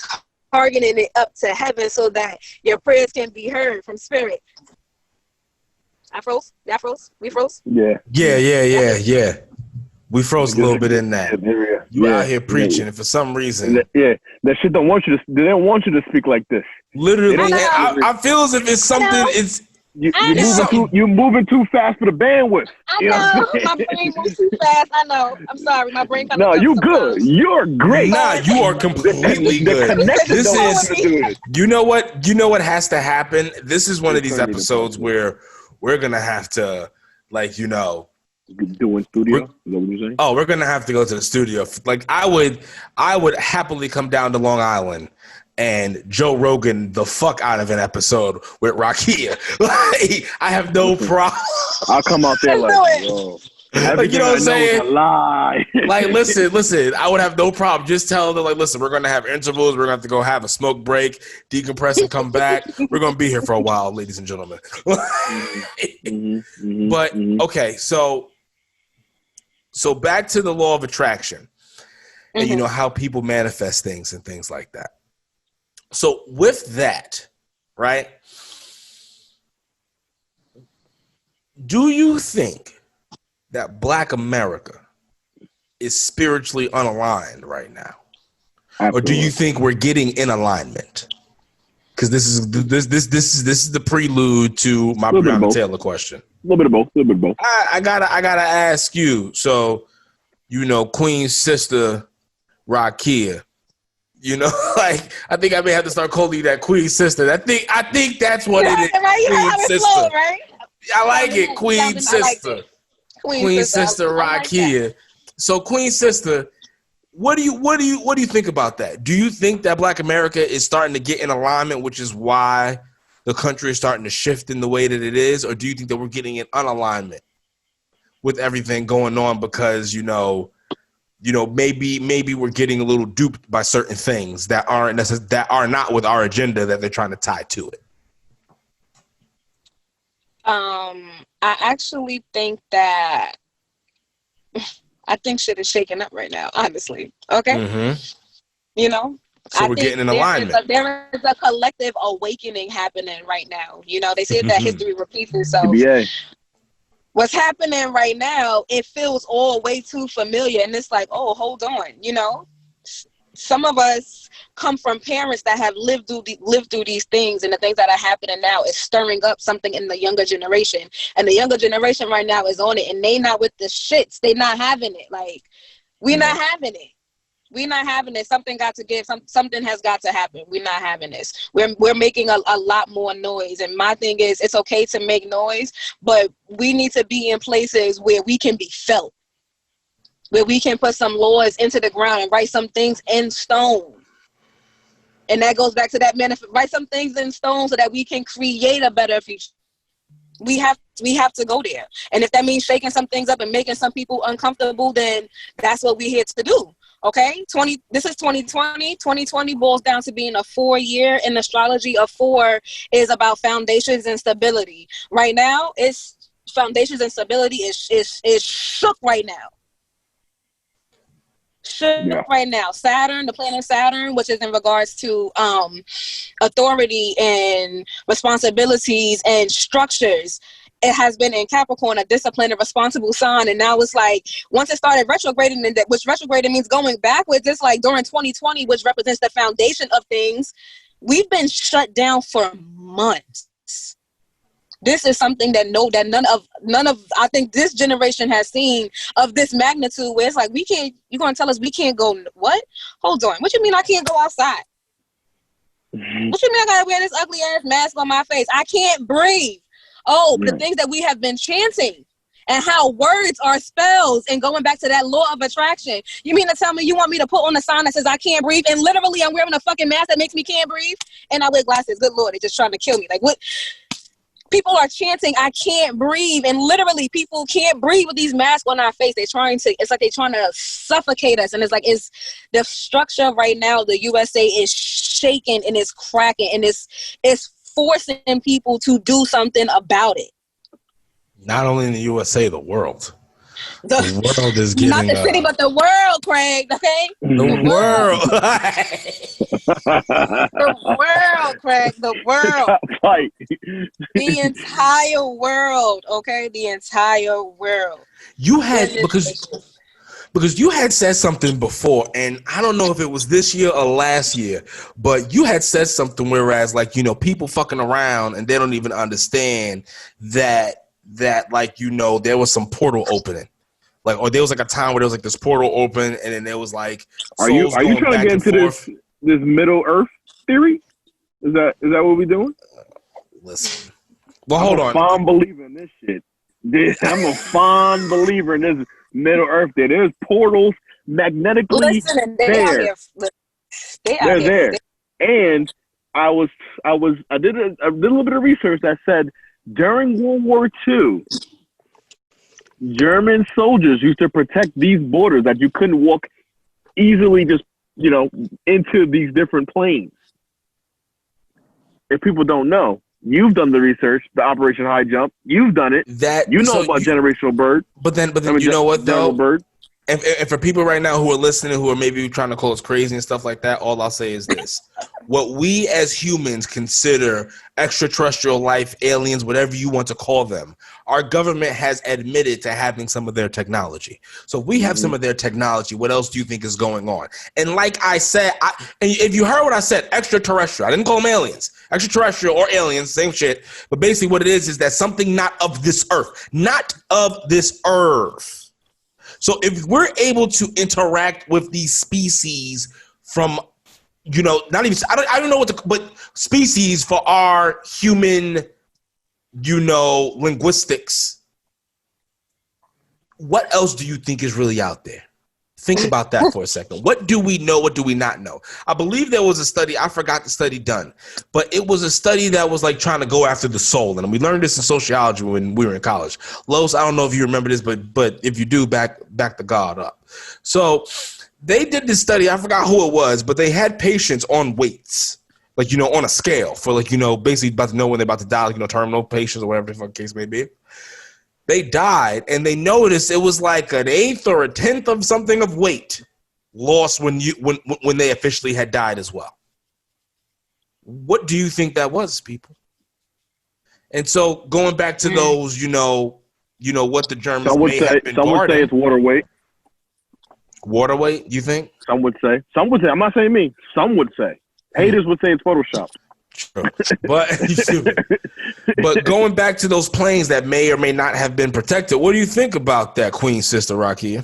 targeting it up to heaven so that your prayers can be heard from spirit. I froze. Y'all froze? We froze? Yeah. We froze a little bit in that. You out here preaching, and for some reason, that shit don't want you to. They don't want you to speak like this. Literally, I feel as if it's something. It's you're moving too fast for the bandwidth. I know. My brain moves too fast. I know. I'm sorry. My brain. No, you good. You're great. Nah, you are completely good. This is. You know what? You know what has to happen. This is one of these episodes where we're gonna have to, like, you know. Doing studio? Is that what you're saying? Oh, we're gonna have to go to the studio. Like, I would happily come down to Long Island and Joe Rogan the fuck out of an episode with Rakia. Like, I have no problem. I'll come out there like, yo. Like, you know what I'm saying? A lie. Like, listen, I would have no problem. Just tell them, like, listen, we're going to have intervals. We're going to have to go have a smoke break, decompress, and come back. We're going to be here for a while, ladies and gentlemen. But, okay, so back to the law of attraction and, you know, how people manifest things and things like that. So with that, right, Do you think that Black America is spiritually unaligned right now? Absolutely. Or do you think we're getting in alignment? Because this is the prelude to my Breonna Taylor question. A little bit of both. I gotta ask you. So, Queen's sister, Rakia. Like I think I may have to start calling you that Queen's sister. I think that's what it is. Right? Queen's sister. Slow, right? I like it, Queen's sister. Queen's sister, Rakia. Like so, Queen's sister. What do you think about that? Do you think that Black America is starting to get in alignment, which is why the country is starting to shift in the way that it is, or do you think that we're getting in unalignment with everything going on because maybe we're getting a little duped by certain things that are not with our agenda that they're trying to tie to it? I actually think that. I think shit is shaking up right now, honestly. Okay? Mm-hmm. So we're getting in alignment. There is a collective awakening happening right now. They say that history repeats itself. Yeah. What's happening right now, it feels all way too familiar. And it's like, oh, hold on. Some of us come from parents that have lived through these things, and the things that are happening now is stirring up something in the younger generation. And the younger generation right now is on it, and they not with the shits. They not having it. Like, we not having it. We not having it. Something got to give. Something has got to happen. We're not having this. We're making a lot more noise. And my thing is, it's okay to make noise, but we need to be in places where we can be felt, where we can put some laws into the ground and write some things in stone. And that goes back to that write some things in stone so that we can create a better future. We have to go there. And if that means shaking some things up and making some people uncomfortable, then that's what we're here to do. Okay? This is 2020. 2020 boils down to being a 4-year in astrology. A 4 is about foundations and stability. Right now, it's foundations and stability is shook right now. Right now. Saturn, the planet Saturn, which is in regards to authority and responsibilities and structures, it has been in Capricorn, a disciplined and responsible sign. And now it's like, once it started retrograding, which retrograding means going backwards, it's like during 2020, which represents the foundation of things, we've been shut down for months. This is something that none of I think this generation has seen of this magnitude, where it's like, you're gonna tell us we can't go, what? Hold on. What you mean I can't go outside? Mm-hmm. What you mean I gotta wear this ugly ass mask on my face? I can't breathe. Oh, the things that we have been chanting and how words are spells, and going back to that law of attraction. You mean to tell me you want me to put on a sign that says I can't breathe, and literally I'm wearing a fucking mask that makes me can't breathe, and I wear glasses? Good Lord, they're just trying to kill me. Like, what? People are chanting, I can't breathe. And literally people can't breathe with these masks on our face. It's like they're trying to suffocate us. And it's like, it's the structure right now, the USA is shaking and it's cracking, and it's forcing people to do something about it. Not only in the USA, the world. The world is getting... Not the city, but the world, Craig, okay? The world. The world, Craig, the world. Right. The entire world, okay? The entire world. You had, because you had said something before, and I don't know if it was this year or last year, but you had said something whereas, like, people fucking around and they don't even understand that like, there was some portal opening. Like, or there was like a time where there was like this portal open, and then there was like, are you trying to get into this Middle Earth theory? Is that what we doing? Listen, well, hold on. I'm a fond believer in this shit. I'm a fond believer in this Middle Earth. There's portals magnetically there. They're there. And I did a little bit of research that said during World War II, German soldiers used to protect these borders that you couldn't walk easily just, into these different planes. If people don't know, you've done the research, the Operation High Jump. You've done it. About generational bird. But then you know what though? Bird. And for people right now who are listening, who are maybe trying to call us crazy and stuff like that, all I'll say is this. What we as humans consider extraterrestrial life, aliens, whatever you want to call them, our government has admitted to having some of their technology. So if we have some of their technology, what else do you think is going on? And like I said, and if you heard what I said, extraterrestrial, I didn't call them aliens. Extraterrestrial or aliens, same shit. But basically what it is that something not of this earth. Not of this earth. So if we're able to interact with these species from, not even, I don't know but species for our human, linguistics, what else do you think is really out there? Think about that for a second. What do we know? What do we not know? I believe there was a study. I forgot the study done, but it was a study that was like trying to go after the soul. And we learned this in sociology when we were in college. Los, I don't know if you remember this, but if you do, back the God up. So they did this study. I forgot who it was, but they had patients on weights, like, on a scale for like, basically about to know when they're about to die, like, terminal patients or whatever the fuck case may be. They died, and they noticed it was like an eighth or a tenth of something of weight lost when they officially had died as well. What do you think that was, people? And so going back to those, what the Germans may have been guarding. Some would say it's water weight. Water weight, you think? Some would say. I'm not saying me. Some would say. Haters would say it's Photoshop. True. But going back to those planes that may or may not have been protected, what do you think about that, Queen Sister Rakia?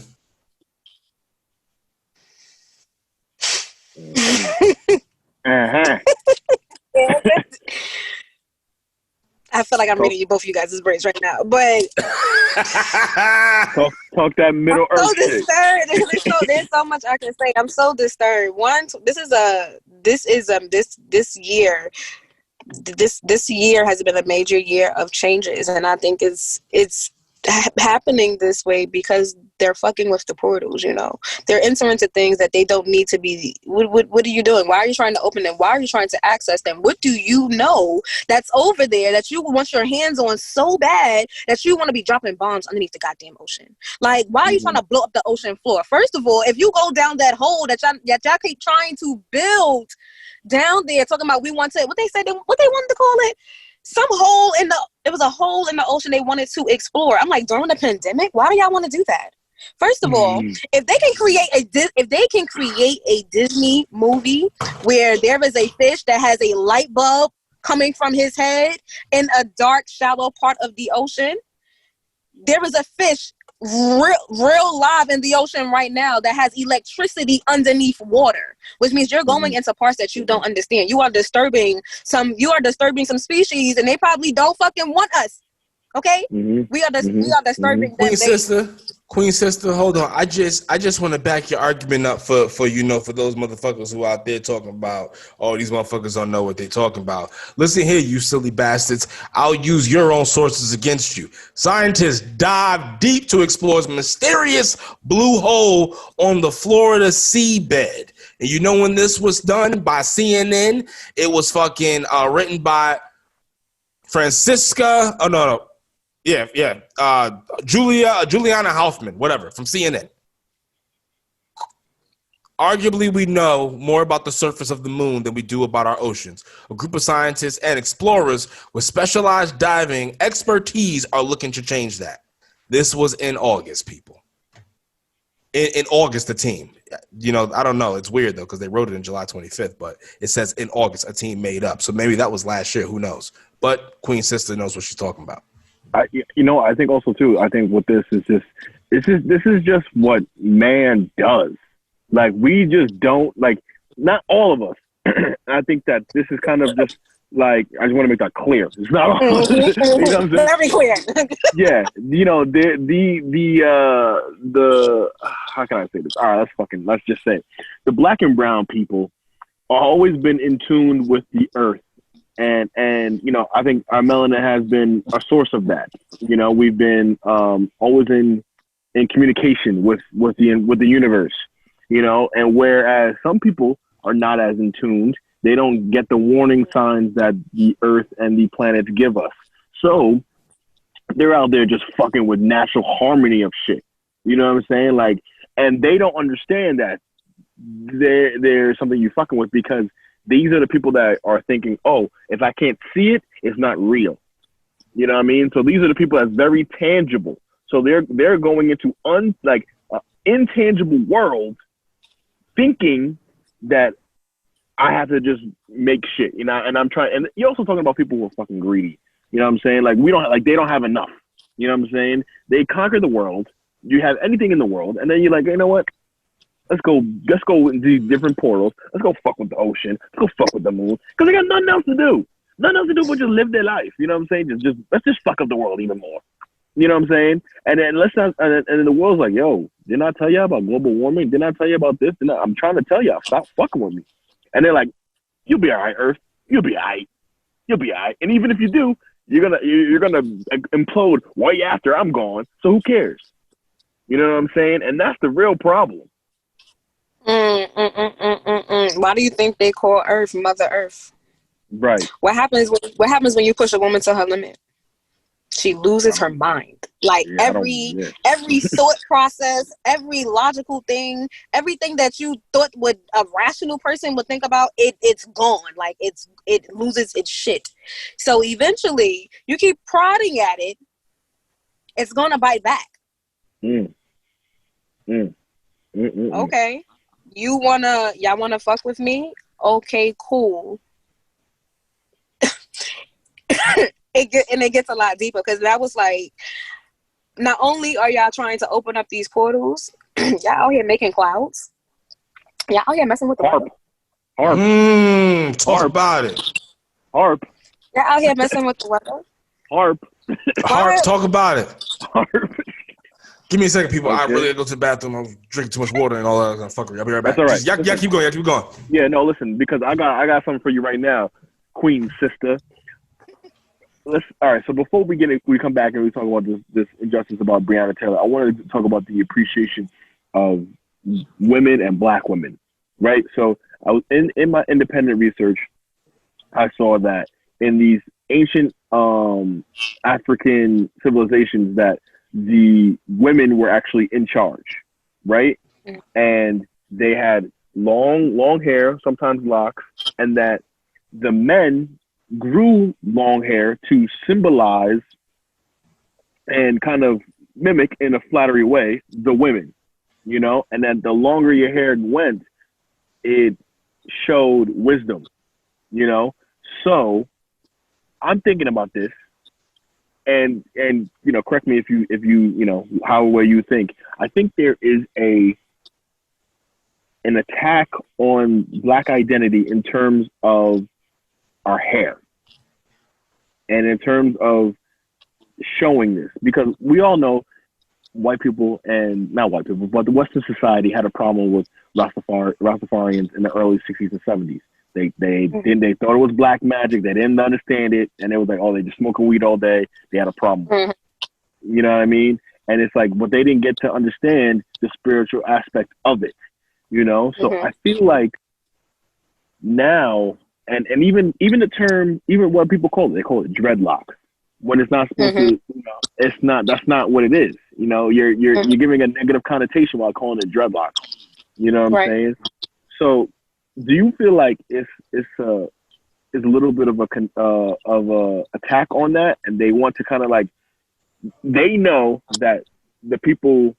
I feel like I'm reading both of you guys' brains right now, but talk that Middle Earth. So disturbed. There's so much I can say. I'm so disturbed. This year has been a major year of changes, and I think it's happening this way because they're fucking with the portals. They're entering into things that they don't need to be. What are you doing? Why are you trying to open them? Why are you trying to access them? What do you know that's over there that you want your hands on so bad that you want to be dropping bombs underneath the goddamn ocean? Like, why are you trying to blow up the ocean floor? First of all, if you go down that hole that y'all keep trying to build down there, talking about what they wanted to call it, it was a hole in the ocean they wanted to explore. I'm like, during the pandemic, why do y'all want to do that? First of all, if they can create a Disney movie where there is a fish that has a light bulb coming from his head in a dark, shallow part of the ocean, there is a fish real live in the ocean right now that has electricity underneath water, which means you're going into parts that you don't understand. You are disturbing some species, and they probably don't fucking want us. Okay, we are disturbing them. Queen sister, hold on. I just want to back your argument up for for those motherfuckers who out there talking about, oh, these motherfuckers don't know what they're talking about. Listen here, you silly bastards. I'll use your own sources against you. Scientists dive deep to explore this mysterious blue hole on the Florida seabed. And you know when this was done? By CNN. It was fucking written by Francisca. Oh no. Yeah. Juliana Hoffman, whatever, from CNN. Arguably, we know more about the surface of the moon than we do about our oceans. A group of scientists and explorers with specialized diving expertise are looking to change that. This was in August, people. In August, the team. I don't know. It's weird, though, because they wrote it in July 25th, but it says in August, a team made up. So maybe that was last year. Who knows? But Queen Sister knows what she's talking about. I think also too, I think what this is this is just what man does. Like, we just don't, like, not all of us. I think that this is kind of just like, I just want to make that clear. It's not all of us. Very clear. Yeah. The how can I say this? All right, let's just say the black and brown people are always been in tune with the earth. And I think our melanin has been a source of that. We've been always in communication with the universe. And whereas some people are not as in tuned, they don't get the warning signs that the earth and the planets give us. So they're out there just fucking with natural harmony of shit. You know what I'm saying? Like, And they don't understand that there's something you fucking with, because these are the people that are thinking, oh, if I can't see it, it's not real. You know what I mean? So these are the people that's very tangible. So they're going into intangible world, thinking that I have to just make shit, you know. And I'm trying. And you're also talking about people who are fucking greedy. You know what I'm saying? Like they don't have enough. You know what I'm saying? They conquer the world. You have anything in the world, and then you're like, you know what? Let's go into these different portals. Let's go fuck with the ocean. Let's go fuck with the moon, because they got nothing else to do. Nothing else to do but just live their life. You know what I'm saying? Let's just fuck up the world even more. You know what I'm saying? And then and then the world's like, yo, didn't I tell you about global warming? Didn't I tell you about this? I'm trying to tell y'all, stop fucking with me. And they're like, you'll be all right, Earth. You'll be all right. You'll be all right. And even if you do, you're gonna implode way after I'm gone. So who cares? You know what I'm saying? And that's the real problem. Why do you think they call Earth Mother Earth? Right. What happens when you push a woman to her limit? She loses her mind. Like every thought process, every logical thing, everything that you thought a rational person would think about, it's gone. Like it loses its shit. So eventually, you keep prodding at it, it's gonna bite back. Okay, y'all wanna fuck with me? Okay, cool. It gets a lot deeper, because that was like, not only are y'all trying to open up these portals, y'all out here making clouds. Y'all out here messing with the harp. weather. Talk about it. Harp. Y'all out here messing with the weather. Harp. Talk about it. Harp. Give me a second, people. Okay. I really gotta go to the bathroom. I'm drinking too much water and all that kind of fuckery. I'll be right back. That's all right. Y'all keep going. Keep going. Yeah, no, listen, because I got something for you right now, Queen sister. All right. So before we come back and we talk about this injustice about Breonna Taylor, I wanted to talk about the appreciation of women and Black women, right? So I was in my independent research, I saw that in these ancient African civilizations that the women were actually in charge, right? And they had long hair, sometimes locks, and that the men grew long hair to symbolize and kind of mimic in a flattery way the women, you know, and that the longer your hair went, it showed wisdom, you know. So I'm thinking about this, and you know, correct me if you know, however you think. I think there is an attack on Black identity in terms of our hair. And in terms of showing this, because we all know white people, and not white people, but the Western society had a problem with Rastafarians in the early 60s and 70s. They thought it was black magic. They didn't understand it. And it was like, oh, they just smoking weed all day. They had a problem. You know what I mean? And it's like, but they didn't get to understand the spiritual aspect of it, you know? So I feel like now, and even the term, even what people call it, they call it dreadlocks, when it's not supposed to, you know, that's not what it is. You know, you're giving a negative connotation while calling it dreadlocks. You know what I'm saying? So do you feel like it's a little bit of a attack on that, and they want to kind of like, they know that the people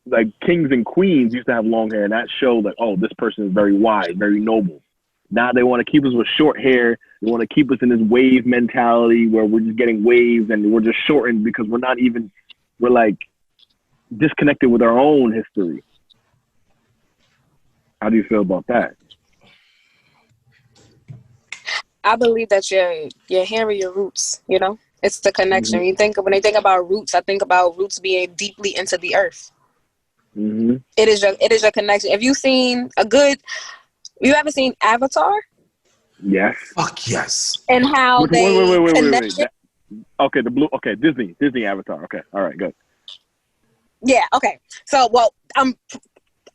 like kings and queens used to have long hair, and that showed like, oh, this person is very wise, very noble. Now they want to keep us with short hair. They want to keep us in this wave mentality where we're just getting waves and we're just shortened because we're like disconnected with our own history. How do you feel about that? I believe that your hair are your roots, you know? It's the connection. When they think about roots, I think about roots being deeply into the earth. It is your connection. Have you seen you ever seen Avatar? Yes. Fuck yes. And how wait. Okay, the blue. Okay, Disney Avatar. Okay, all right, good. Yeah. Okay. So, well, I'm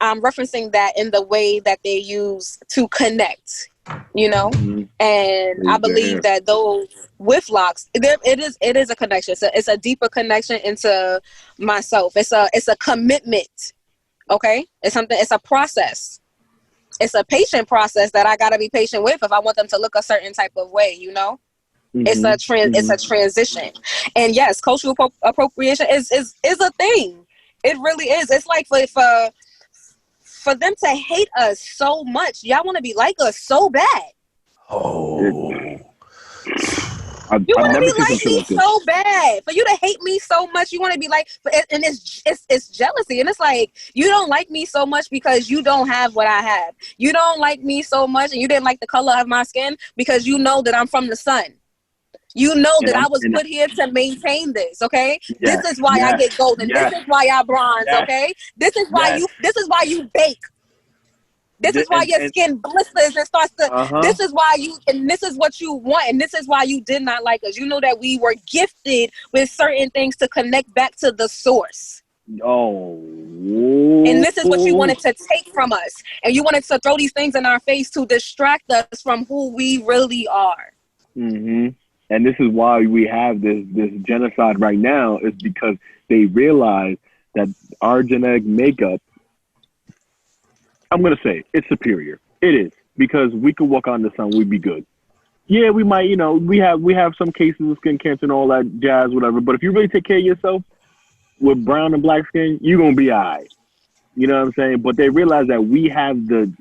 I'm referencing that in the way that they use to connect, you know, and I believe that those with locks, it is a connection. It's a deeper connection into myself. It's a commitment. Okay, it's a process. It's a patient process that I gotta be patient with if I want them to look a certain type of way, you know. It's a transition, and yes, cultural appropriation is a thing. It really is. It's like for them to hate us so much, y'all want to be like us so bad. Oh, you want to be like me so bad. For you to hate me so much, you want to be like, and it's jealousy, and it's like you don't like me so much because you don't have what I have. You don't like me so much, and you didn't like the color of my skin because you know that I'm from the sun. You know that I was put here to maintain this, okay? Yes, this is why I get golden. Yes. This is why I bronze, okay? This is why you bake. This is why your skin blisters and starts to this is why this is what you want, and this is why you did not like us. You know that we were gifted with certain things to connect back to the source. Oh. And this is what you wanted to take from us. And you wanted to throw these things in our face to distract us from who we really are. Mm-hmm. And this is why we have this genocide right now, is because they realize that our genetic makeup, I'm going to say, it's superior. It is. Because we could walk on the sun, we'd be good. Yeah, we might, you know, we have some cases of skin cancer and all that jazz, whatever. But if you really take care of yourself with brown and black skin, you're going to be all right. You know what I'm saying? But they realize that we have the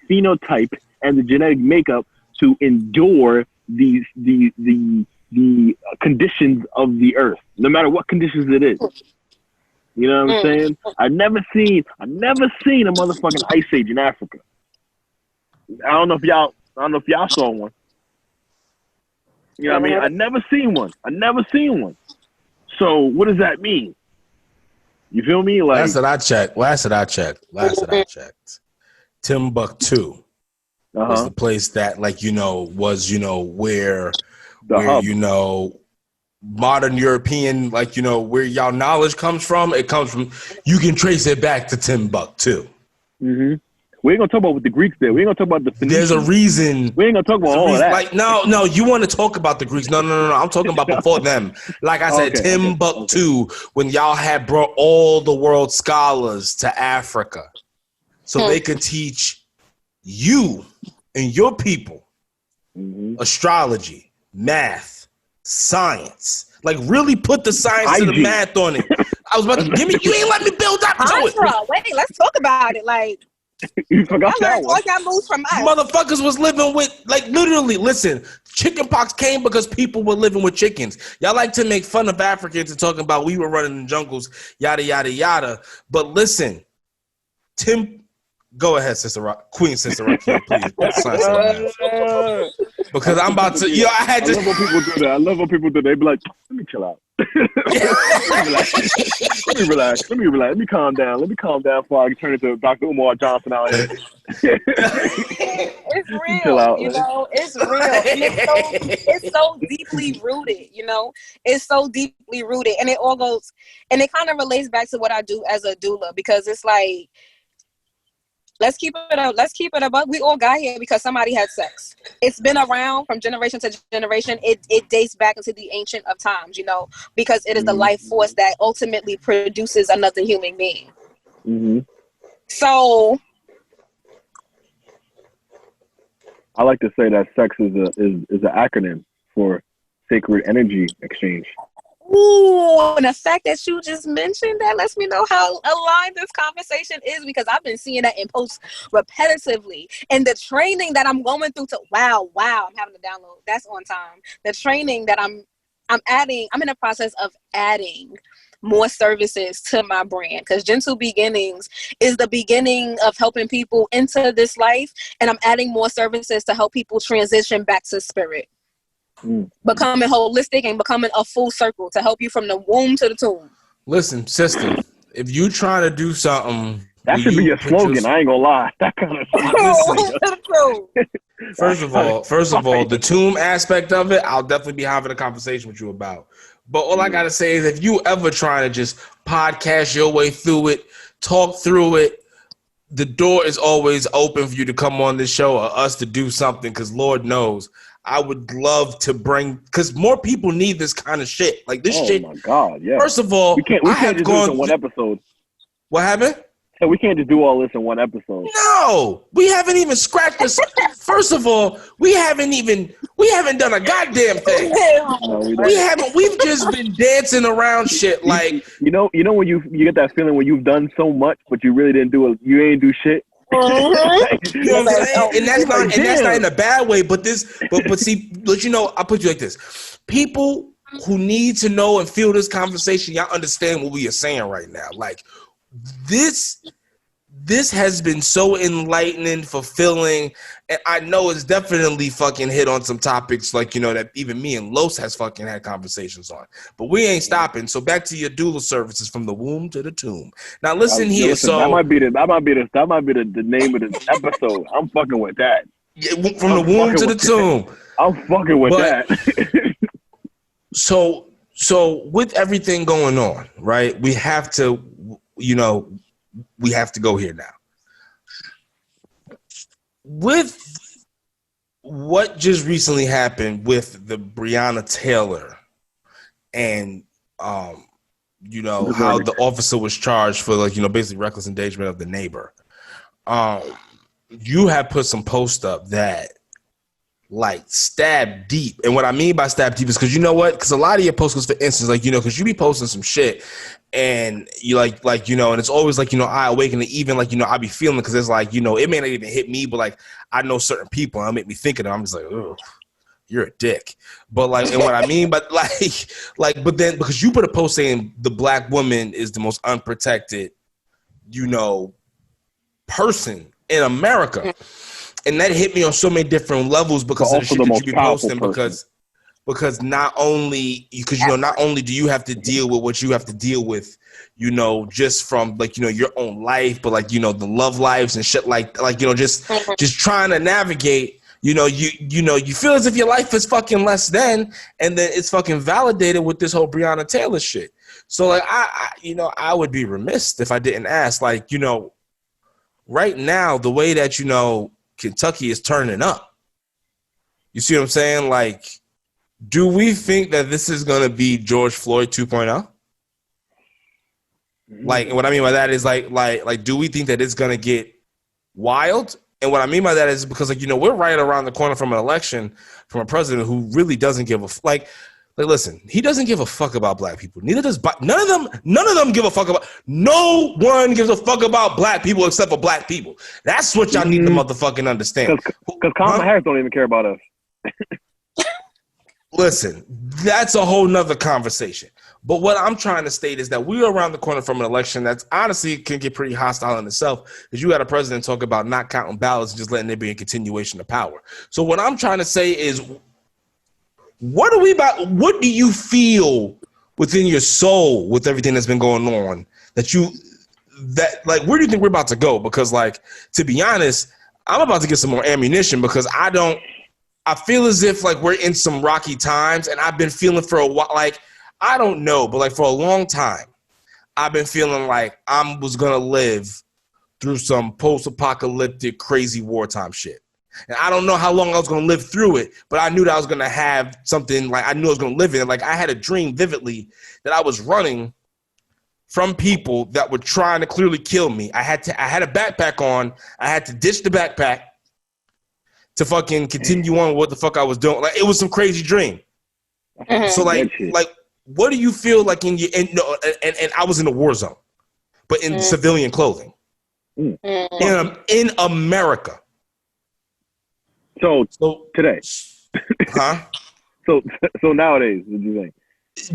phenotype and the genetic makeup to endure the conditions of the earth, no matter what conditions it is. You know what I'm saying? I've never seen a motherfucking ice age in Africa. I don't know if y'all saw one. You know what I mean? I never seen one. So what does that mean? You feel me? Like last that I checked. Timbuktu was the place that, like, you know, was, you know, where hub. You know, modern European, like, you know, where y'all knowledge comes from. It comes from, you can trace it back to Timbuktu. Mm-hmm. We ain't gonna talk about what the Greeks did. We ain't gonna talk about the Phoenicians. There's a reason. We ain't gonna talk about all of that. Like, no, you want to talk about the Greeks. No. I'm talking about before them. Like I said, Timbuktu, when y'all had brought all the world scholars to Africa so they could teach you and your people astrology, math, science. Like, really put the science and the math on it. I was about to you ain't let me build up to it. Wait, let's talk about it. Like, you forgot that one. Y'all moves from us. Motherfuckers was living with, like, literally, listen, chickenpox came because people were living with chickens. Y'all like to make fun of Africans and talking about we were running in jungles, yada, yada, yada. But listen, go ahead, Queen Sister Rakim, please. Put the science on that. Because I'm about to, I love when people do that. I love when people do that. They be like, let me chill out. Let me relax. Let me calm down before I turn into Dr. Umar Johnson out here. It's real, you know. It's real. And it's so deeply rooted, you know. It's so deeply rooted. And it all goes, and it kind of relates back to what I do as a doula, because it's like, let's keep it above. We all got here because somebody had sex. It's been around from generation to generation. It dates back into the ancient of times, you know, because it is the life force that ultimately produces another human being. Mm-hmm. So I like to say that sex is an acronym for sacred energy exchange. Ooh, and the fact that you just mentioned that lets me know how aligned this conversation is, because I've been seeing that in posts repetitively. And the training that I'm going through wow, I'm having to download. That's on time. The training that I'm adding, I'm in the process of adding more services to my brand, because Gentle Beginnings is the beginning of helping people into this life. And I'm adding more services to help people transition back to spirit. Becoming holistic and becoming a full circle to help you from the womb to the tomb. Listen, sister, if you trying to do something, that should be your slogan. I ain't gonna lie. That kind of First of all, the tomb aspect of it, I'll definitely be having a conversation with you about. But all I gotta say is, if you ever trying to just podcast your way through it, talk through it, the door is always open for you to come on this show or us to do something, because Lord knows I would love to bring, because more people need this kind of shit. Like this shit. Oh my God, yeah. First of all, we can't just do this in one episode. What happened? So we can't just do all this in one episode. No, we haven't even scratched this. First of all, we haven't done a goddamn thing. No, We've just been dancing around shit. Like you know when you get that feeling when you've done so much, but you really didn't do it. You ain't do shit. You know what I'm saying? And that's not in a bad way. But see, let you know, I'll put you like this: people who need to know and feel this conversation, y'all understand what we are saying right now. Like this has been so enlightening, fulfilling, and I know it's definitely fucking hit on some topics like, you know, that even me and Los has fucking had conversations on. But we ain't stopping. So back to your doula services from the womb to the tomb. Now listen here. So that might be the name of this episode. I'm fucking with that. Yeah, from the womb to the tomb. I'm fucking with that. So with everything going on, right? We have to, you know, we have to go here now. With what just recently happened with the Breonna Taylor and you know, how the officer was charged for, like, you know, basically reckless endangerment of the neighbor. You have put some post up that like stab deep. And what I mean by stab deep is because, you know what? Because a lot of your posts, for instance, like, you know, because you be posting some shit and you like, you know, and it's always like, you know, I awaken, and even like, you know, I be feeling, because it's like, you know, it may not even hit me, but like I know certain people and it'll make me think of them. I'm just like, oh, you're a dick. But like, and what I mean, but like, but then because you put a post saying the black woman is the most unprotected, you know, person in America. And that hit me on so many different levels because of the shit that you be posting. Because not only, because, you know, not only do you have to deal with what you have to deal with, you know, just from like, you know, your own life, but like, you know, the love lives and shit like, you know, just trying to navigate, you know, you feel as if your life is fucking less than, and then it's fucking validated with this whole Breonna Taylor shit. So like, I you know, I would be remiss if I didn't ask, like, you know, right now, the way that, you know, Kentucky is turning up. You see what I'm saying? Like, do we think that this is going to be George Floyd 2.0? Like, what I mean by that is like, do we think that it's going to get wild? And what I mean by that is because, like, you know, we're right around the corner from an election from a president who really doesn't give a like, listen, he doesn't give a fuck about black people. Neither does none of them give a fuck about. No one gives a fuck about black people except for black people. That's what y'all need to motherfucking understand. Because Kamala Harris don't even care about us. Listen, that's a whole nother conversation. But what I'm trying to state is that we're around the corner from an election that's honestly can get pretty hostile in itself, because you got a president talk about not counting ballots and just letting there be a continuation of power. So what I'm trying to say is, what do you feel within your soul with everything that's been going on like, where do you think we're about to go? Because, like, to be honest, I'm about to get some more ammunition, because I feel as if like we're in some rocky times, and I've been feeling for a while, like, I don't know, but like for a long time, I've been feeling like I was going to live through some post-apocalyptic crazy wartime shit. And I don't know how long I was going to live through it, but I knew that I was going to have something, like, I knew I was going to live in it. Like, I had a dream vividly that I was running from people that were trying to clearly kill me. I had a backpack on. I had to ditch the backpack to fucking continue on with what the fuck I was doing. Like, it was some crazy dream. So like, what do you feel like in your, and I was in a war zone, but in civilian clothing in America. So today, huh? So nowadays, what do you think?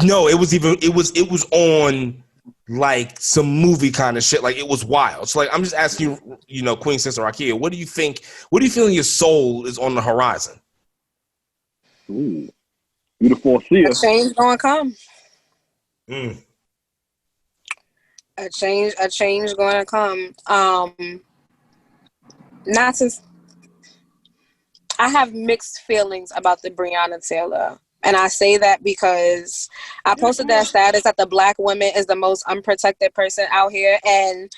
No, it was on like some movie kind of shit. Like, it was wild. So like, I'm just asking you, you know, Queen Sister Rakia, what do you feel in your soul is on the horizon? Ooh, beautiful seer. A change gonna come. A change gonna come. Not since I have mixed feelings about the Breonna Taylor. And I say that because I posted that status that the black woman is the most unprotected person out here. And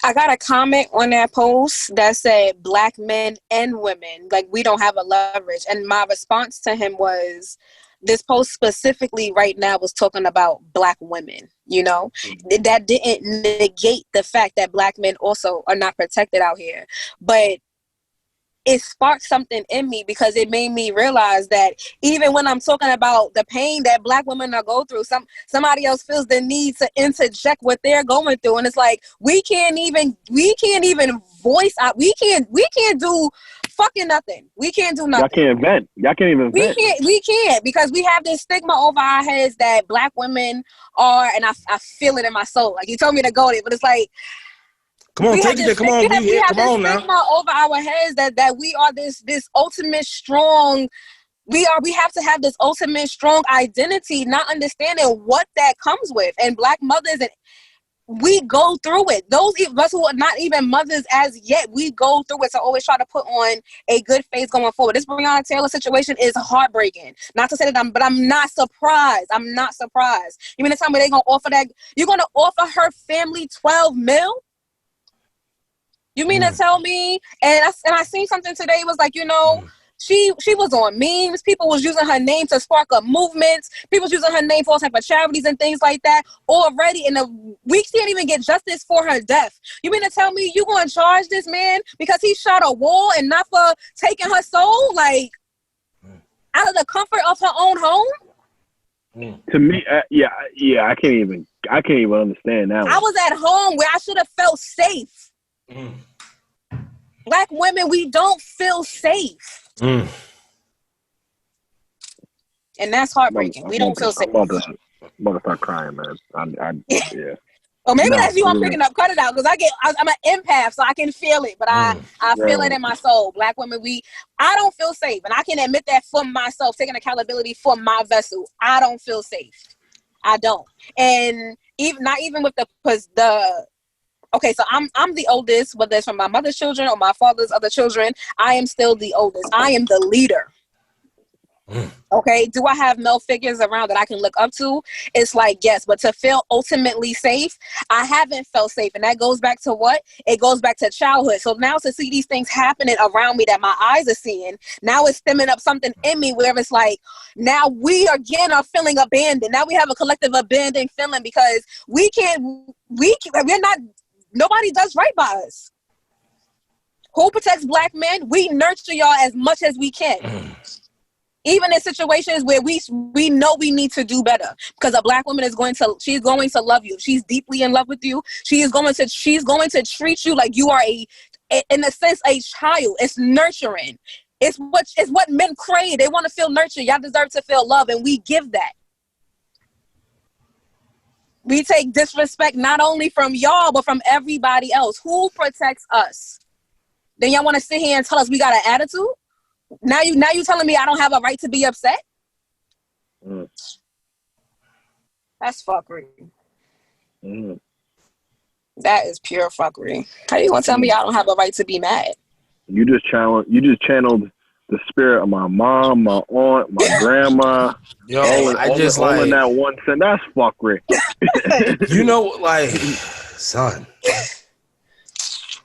I got a comment on that post that said black men and women, like, we don't have a leverage. And my response to him was, this post specifically right now was talking about black women, you know? That didn't negate the fact that black men also are not protected out here. But it sparked something in me because it made me realize that even when I'm talking about the pain that black women are going through, somebody else feels the need to interject what they're going through. And it's like, we can't even voice out. We can't do fucking nothing. We can't do nothing. Y'all can't vent. Y'all can't even vent. We can't because we have this stigma over our heads that black women are, and I feel it in my soul. Like, you told me to go there, but it's like, come on, take it there. Come on, we here. Come on now. Stigma over our heads that we are this ultimate strong. We have to have this ultimate strong identity, not understanding what that comes with. And black mothers, and we go through it. Those of us who are not even mothers as yet, we go through it. So always try to put on a good face going forward. This Breonna Taylor situation is heartbreaking. Not to say that I'm not surprised. I'm not surprised. You mean to tell me they're gonna offer that? You're gonna offer her family $12 million? You mean to tell me? And I seen something today. It was like, you know, she was on memes. People was using her name to spark up movements. People was using her name for all type of charities and things like that already. And we can't even get justice for her death. You mean to tell me you going to charge this man because he shot a wall and not for taking her soul, like, out of the comfort of her own home? To me, yeah, I can't even understand that one. I was at home where I should have felt safe. Black women, we don't feel safe. And that's heartbreaking. We don't feel safe. I'm about to start crying, man. Yeah. Or maybe that's you I'm picking up. Cut it out, because I'm an empath, so I can feel it. But I feel it in my soul. Black women, I don't feel safe. And I can admit that for myself, taking accountability for my vessel. I don't feel safe. I don't. And not even with the okay, so I'm the oldest, whether it's from my mother's children or my father's other children. I am still the oldest. I am the leader. Okay, do I have male figures around that I can look up to? It's like, yes, but to feel ultimately safe, I haven't felt safe. And that goes back to what? It goes back to childhood. So now to see these things happening around me that my eyes are seeing, now it's stemming up something in me where it's like, now we again are feeling abandoned. Now we have a collective abandoned feeling because we're not, nobody does right by us. Who protects black men? We nurture y'all as much as we can. Even in situations where we know we need to do better, because a black woman she's going to love you. If she's deeply in love with you, she's going to treat you like you are in a sense, a child. It's nurturing. It's what men crave. They want to feel nurtured. Y'all deserve to feel love, and we give that. We take disrespect not only from y'all, but from everybody else. Who protects us? Then y'all want to sit here and tell us we got an attitude? Now you telling me I don't have a right to be upset? That's fuckery. That is pure fuckery. How you gonna tell me I don't have a right to be mad? You just channeled the spirit of my mom, my aunt, my grandma. Yo, all in that one sentence. That's fuckery. You know, like, son.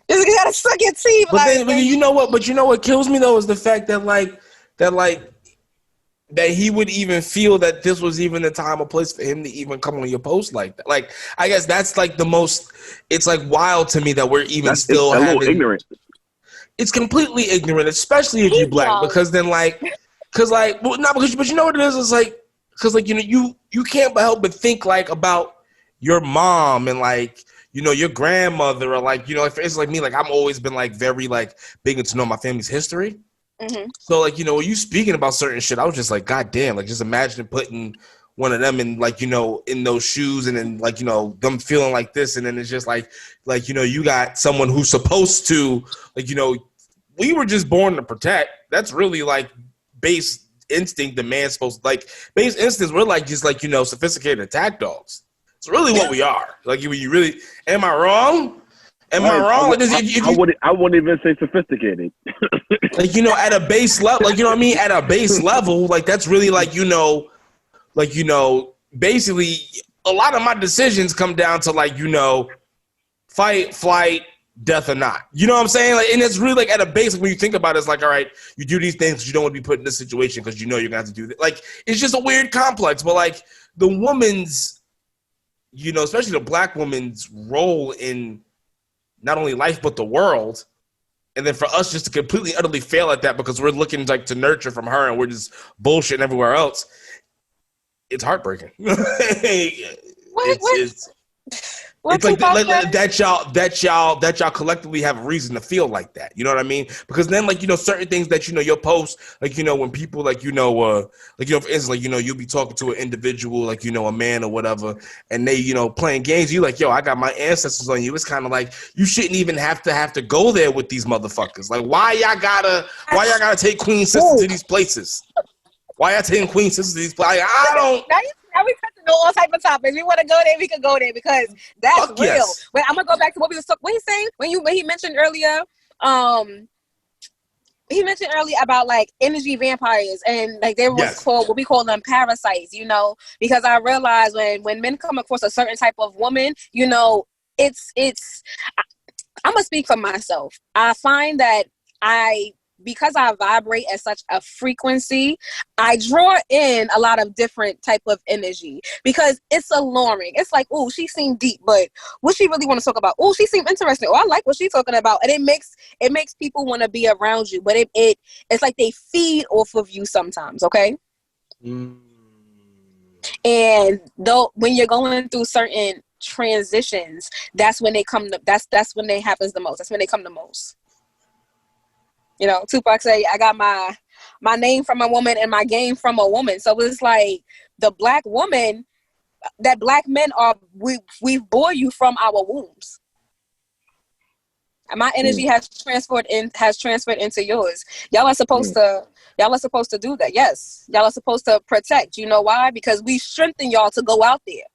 You gotta suck your teeth. But you know what? But you know what kills me though is the fact that he would even feel that this was even the time or place for him to even come on your post like that. Like, I guess that's like the most. It's like wild to me that we're even it's a little ignorant. It's completely ignorant, especially if you're black, because then but you know what it is? It's like, because like, you know, you can't help but think like about your mom and like, you know, your grandmother, or like, you know, if it's like me, like I've always been like very like big into know my family's history. So like, you know, when you speaking about certain shit, I was just like, God damn, like just imagine putting one of them in like, you know, in those shoes, and then like, you know, them feeling like this, and then it's just like, you know, you got someone who's supposed to, like, you know, we were just born to protect. That's really like base instinct. The man's supposed to, like, base instincts. We're like just like, you know, sophisticated attack dogs. It's really what we are. Like, you really, am I wrong? Am I wrong? I wouldn't even say sophisticated. Like, you know, at a base level, like, you know what I mean? At a base level, like, that's really like, you know, basically a lot of my decisions come down to like, you know, fight, flight, death or not. You know what I'm saying? Like, and it's really like at a basic when you think about it, it's like, all right, you do these things because you don't want to be put in this situation because you know you're gonna have to do that. Like, it's just a weird complex. But like the woman's, you know, especially the black woman's role in not only life but the world, and then for us just to completely utterly fail at that because we're looking like to nurture from her and we're just bullshitting everywhere else. It's heartbreaking. It's like that y'all collectively have a reason to feel like that. You know what I mean? Because then, like, you know, certain things that, you know, you'll post, like, you know, when people, like, you know, like, you know, for instance, like, you know, you'll be talking to an individual, like, you know, a man or whatever, and they, you know, playing games. You like, yo, I got my ancestors on you. It's kind of like you shouldn't even have to go there with these motherfuckers. Like, why y'all gotta take Queen Sister to these places? Why y'all taking Queen Sisters to these places? I don't. Now we touching on all type of topics. We want to go there, we can go there because that's real. Yes. But I'm gonna go back to what we was talking. What he saying when he mentioned earlier? He mentioned earlier about like energy vampires and like they was called what we call them parasites. You know, because I realized when men come across a certain type of woman, you know, it's. I'm gonna speak for myself. I find that because I vibrate at such a frequency, I draw in a lot of different type of energy because it's alluring. It's like, oh, she seemed deep, but what she really want to talk about? Oh, she seemed interesting. Oh, I like what she's talking about, and it makes people want to be around you. But it's like they feed off of you sometimes. Okay. And though when you're going through certain transitions, that's when they come. That's when they happens the most. That's when they come the most. You know, Tupac say, I got my name from a woman and my game from a woman. So it's like the black woman that black men we've bore you from our wombs. And my energy has transferred into yours. Y'all are supposed to do that. Yes. Y'all are supposed to protect. You know why? Because we strengthen y'all to go out there.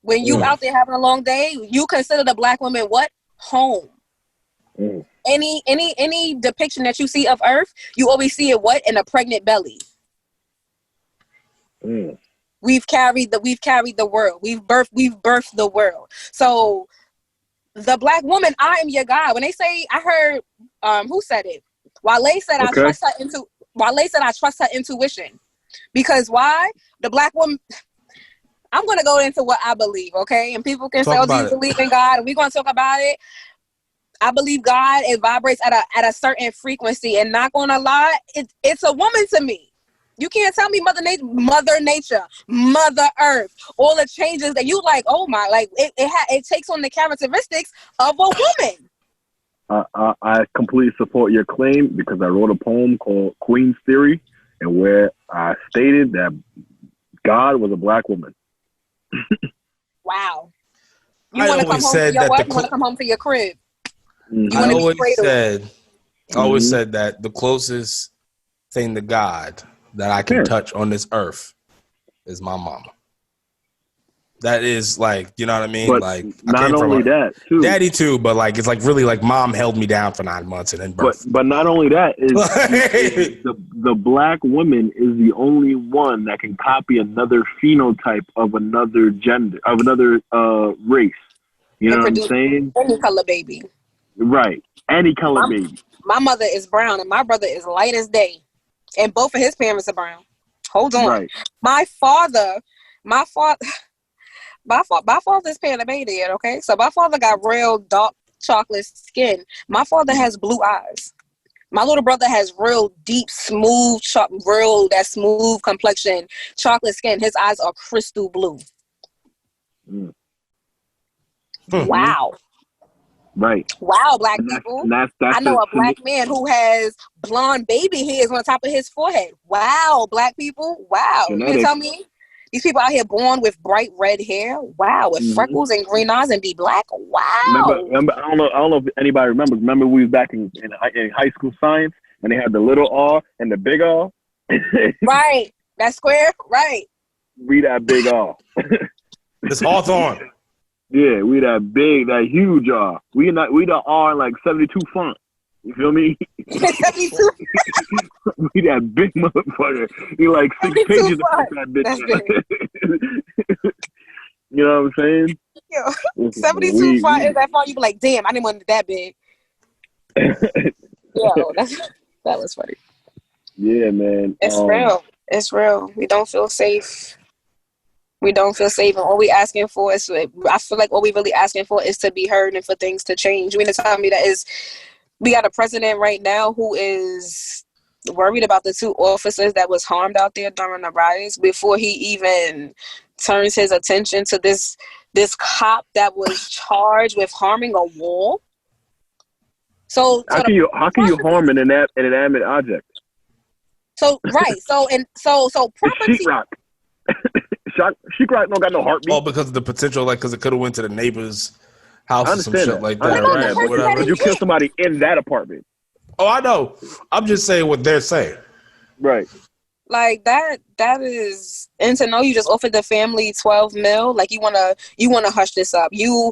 When you out there having a long day, you consider the black woman what? Home. Any depiction that you see of Earth, you always see it what? In a pregnant belly. We've carried the world. We've birthed the world. So the black woman, I am your God. When they say, I heard who said it? Wale said I trust her intuition. Because why? The black woman, I'm gonna go into what I believe, okay? And people can say, oh, do you believe in God? And we're gonna talk about it. I believe God, it vibrates at a certain frequency, and not gonna lie, it's a woman to me. You can't tell me Mother Nature, Mother Earth, all the changes that you like. Oh my, like it takes on the characteristics of a woman. I completely support your claim because I wrote a poem called Queen's Theory, and where I stated that God was a black woman. Wow. You want to come home to your wife? You want to come home to your crib? I always said that the closest thing to God that I can touch on this earth is my mama. That is like, you know what I mean? But like not only that, too. Daddy too, but like it's like really like mom held me down for 9 months and then birth. But not only that is the black woman is the only one that can copy another phenotype of another gender, of another race. You know what I'm saying? Any color baby. Right. Any color baby. My mother is brown and my brother is light as day. And both of his parents are brown. Hold on. Right. My father's Panamanian, okay? So my father got real dark chocolate skin. My father has blue eyes. My little brother has real deep, smooth, that smooth complexion, chocolate skin. His eyes are crystal blue. Wow. Right. Wow, black people. I know a black man who has blonde baby hairs on top of his forehead. Wow, black people. Wow. You can tell me these people out here born with bright red hair. Wow, with freckles and green eyes and be black. Wow. Remember, I don't know if anybody remembers. Remember we was back in high school science and they had the little R and the big R. Right. That square. Right. We that big R. It's Hawthorne. Yeah, we that huge R. We the R in like 72 font. You feel me? 72. We that big motherfucker. He like 6 pages of that bitch. You know what I'm saying? Yo, 72 font is that font. You be like, damn, I didn't want it that big. Yo, that was funny. Yeah, man. It's real. It's real. We don't feel safe. We don't feel safe, and all we asking for is, I feel like all we really asking for is to be heard and for things to change. You mean to tell me that we got a president right now who is worried about the 2 officers that was harmed out there during the riots before he even turns his attention to this cop that was charged with harming a wall? So how can you harm an inanimate object? So right, so property. Sheetrock. Sheetrock don't got no heartbeat. Oh, because of the potential, like, because it could have went to the neighbor's house or some shit like that, right? or whatever. You kill somebody in that apartment. Oh, I know. I'm just saying what they're saying. Right. Like that is, and to know you just offered the family $12 million, like you wanna hush this up. You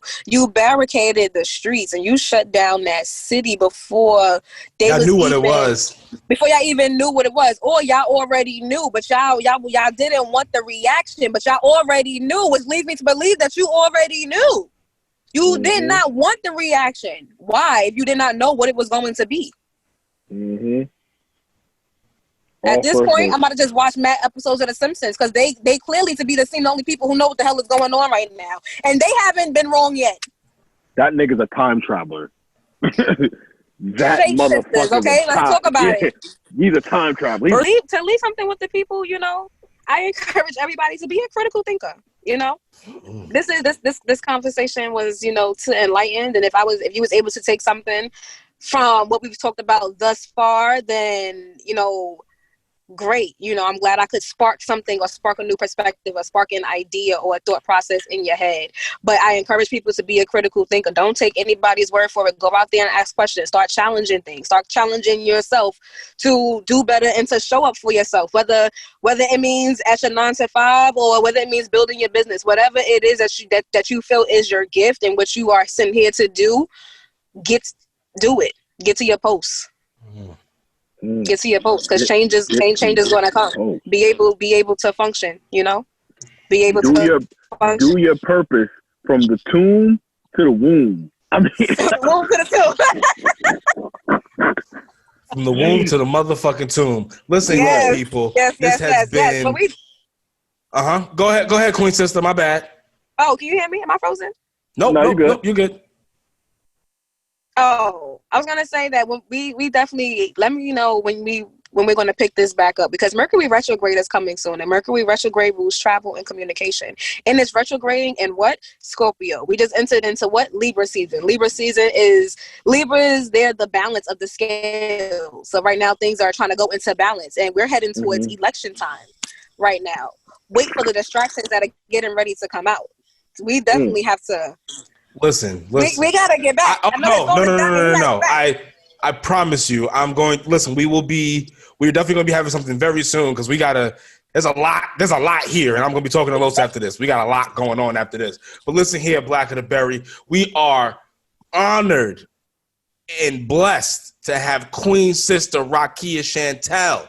barricaded the streets and you shut down that city before y'all knew what it was. Before y'all even knew what it was, or y'all already knew, but y'all didn't want the reaction, but y'all already knew, which leads me to believe that you already knew. You did not want the reaction. Why? If you did not know what it was going to be. Mm-hmm. At this point, I'm about to just watch mad episodes of The Simpsons because they clearly to be the only people who know what the hell is going on right now. And they haven't been wrong yet. That nigga's a time traveler. That motherfucker. Okay, let's talk about it. He's a time traveler. To leave something with the people, I encourage everybody to be a critical thinker. This conversation was, to enlighten. And if you was able to take something from what we've talked about thus far, then, great. I'm glad I could spark something or spark a new perspective or spark an idea or a thought process in your head. But I encourage people to be a critical thinker. Don't take anybody's word for it. Go out there and ask questions. Start challenging things. Start challenging yourself to do better and to show up for yourself. Whether it means at your 9 to 5 or whether it means building your business, whatever it is that you feel is your gift and what you are sent here to do, do it. Get to your posts. Get to your post because change is going to come. Be able to function. Be able to function. Do your purpose from the tomb to the womb. I mean, womb to the tomb. From the womb to the motherfucking tomb. Listen, here, people. This has been. Go ahead, Queen Sister. My bad. Oh, can you hear me? Am I frozen? Nope, you're good. Oh, I was gonna say that when we definitely let me know when we're gonna pick this back up because Mercury retrograde is coming soon, and Mercury retrograde rules travel and communication. And it's retrograding in what? Scorpio. We just entered into what? Libra season. Libras, they're the balance of the scale. So right now things are trying to go into balance, and we're heading towards election time right now. Wait for the distractions that are getting ready to come out. We definitely have to. Listen. We gotta get back. No. I promise you, we're definitely gonna be having something very soon because there's a lot here, and I'm gonna be talking to Los after this. We got a lot going on after this. But listen here, Black of the Berry, we are honored and blessed to have Queen Sister Rakia Shantel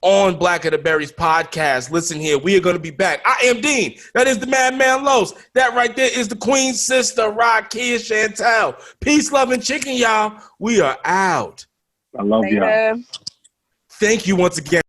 on Black of the Berries podcast. Listen here, we are going to be back. I am Dean. That is the Madman Los. That right there is the Queen Sister Rakia Shantel. Peace, love, and chicken, y'all. We are out. I love y'all. Thank you once again.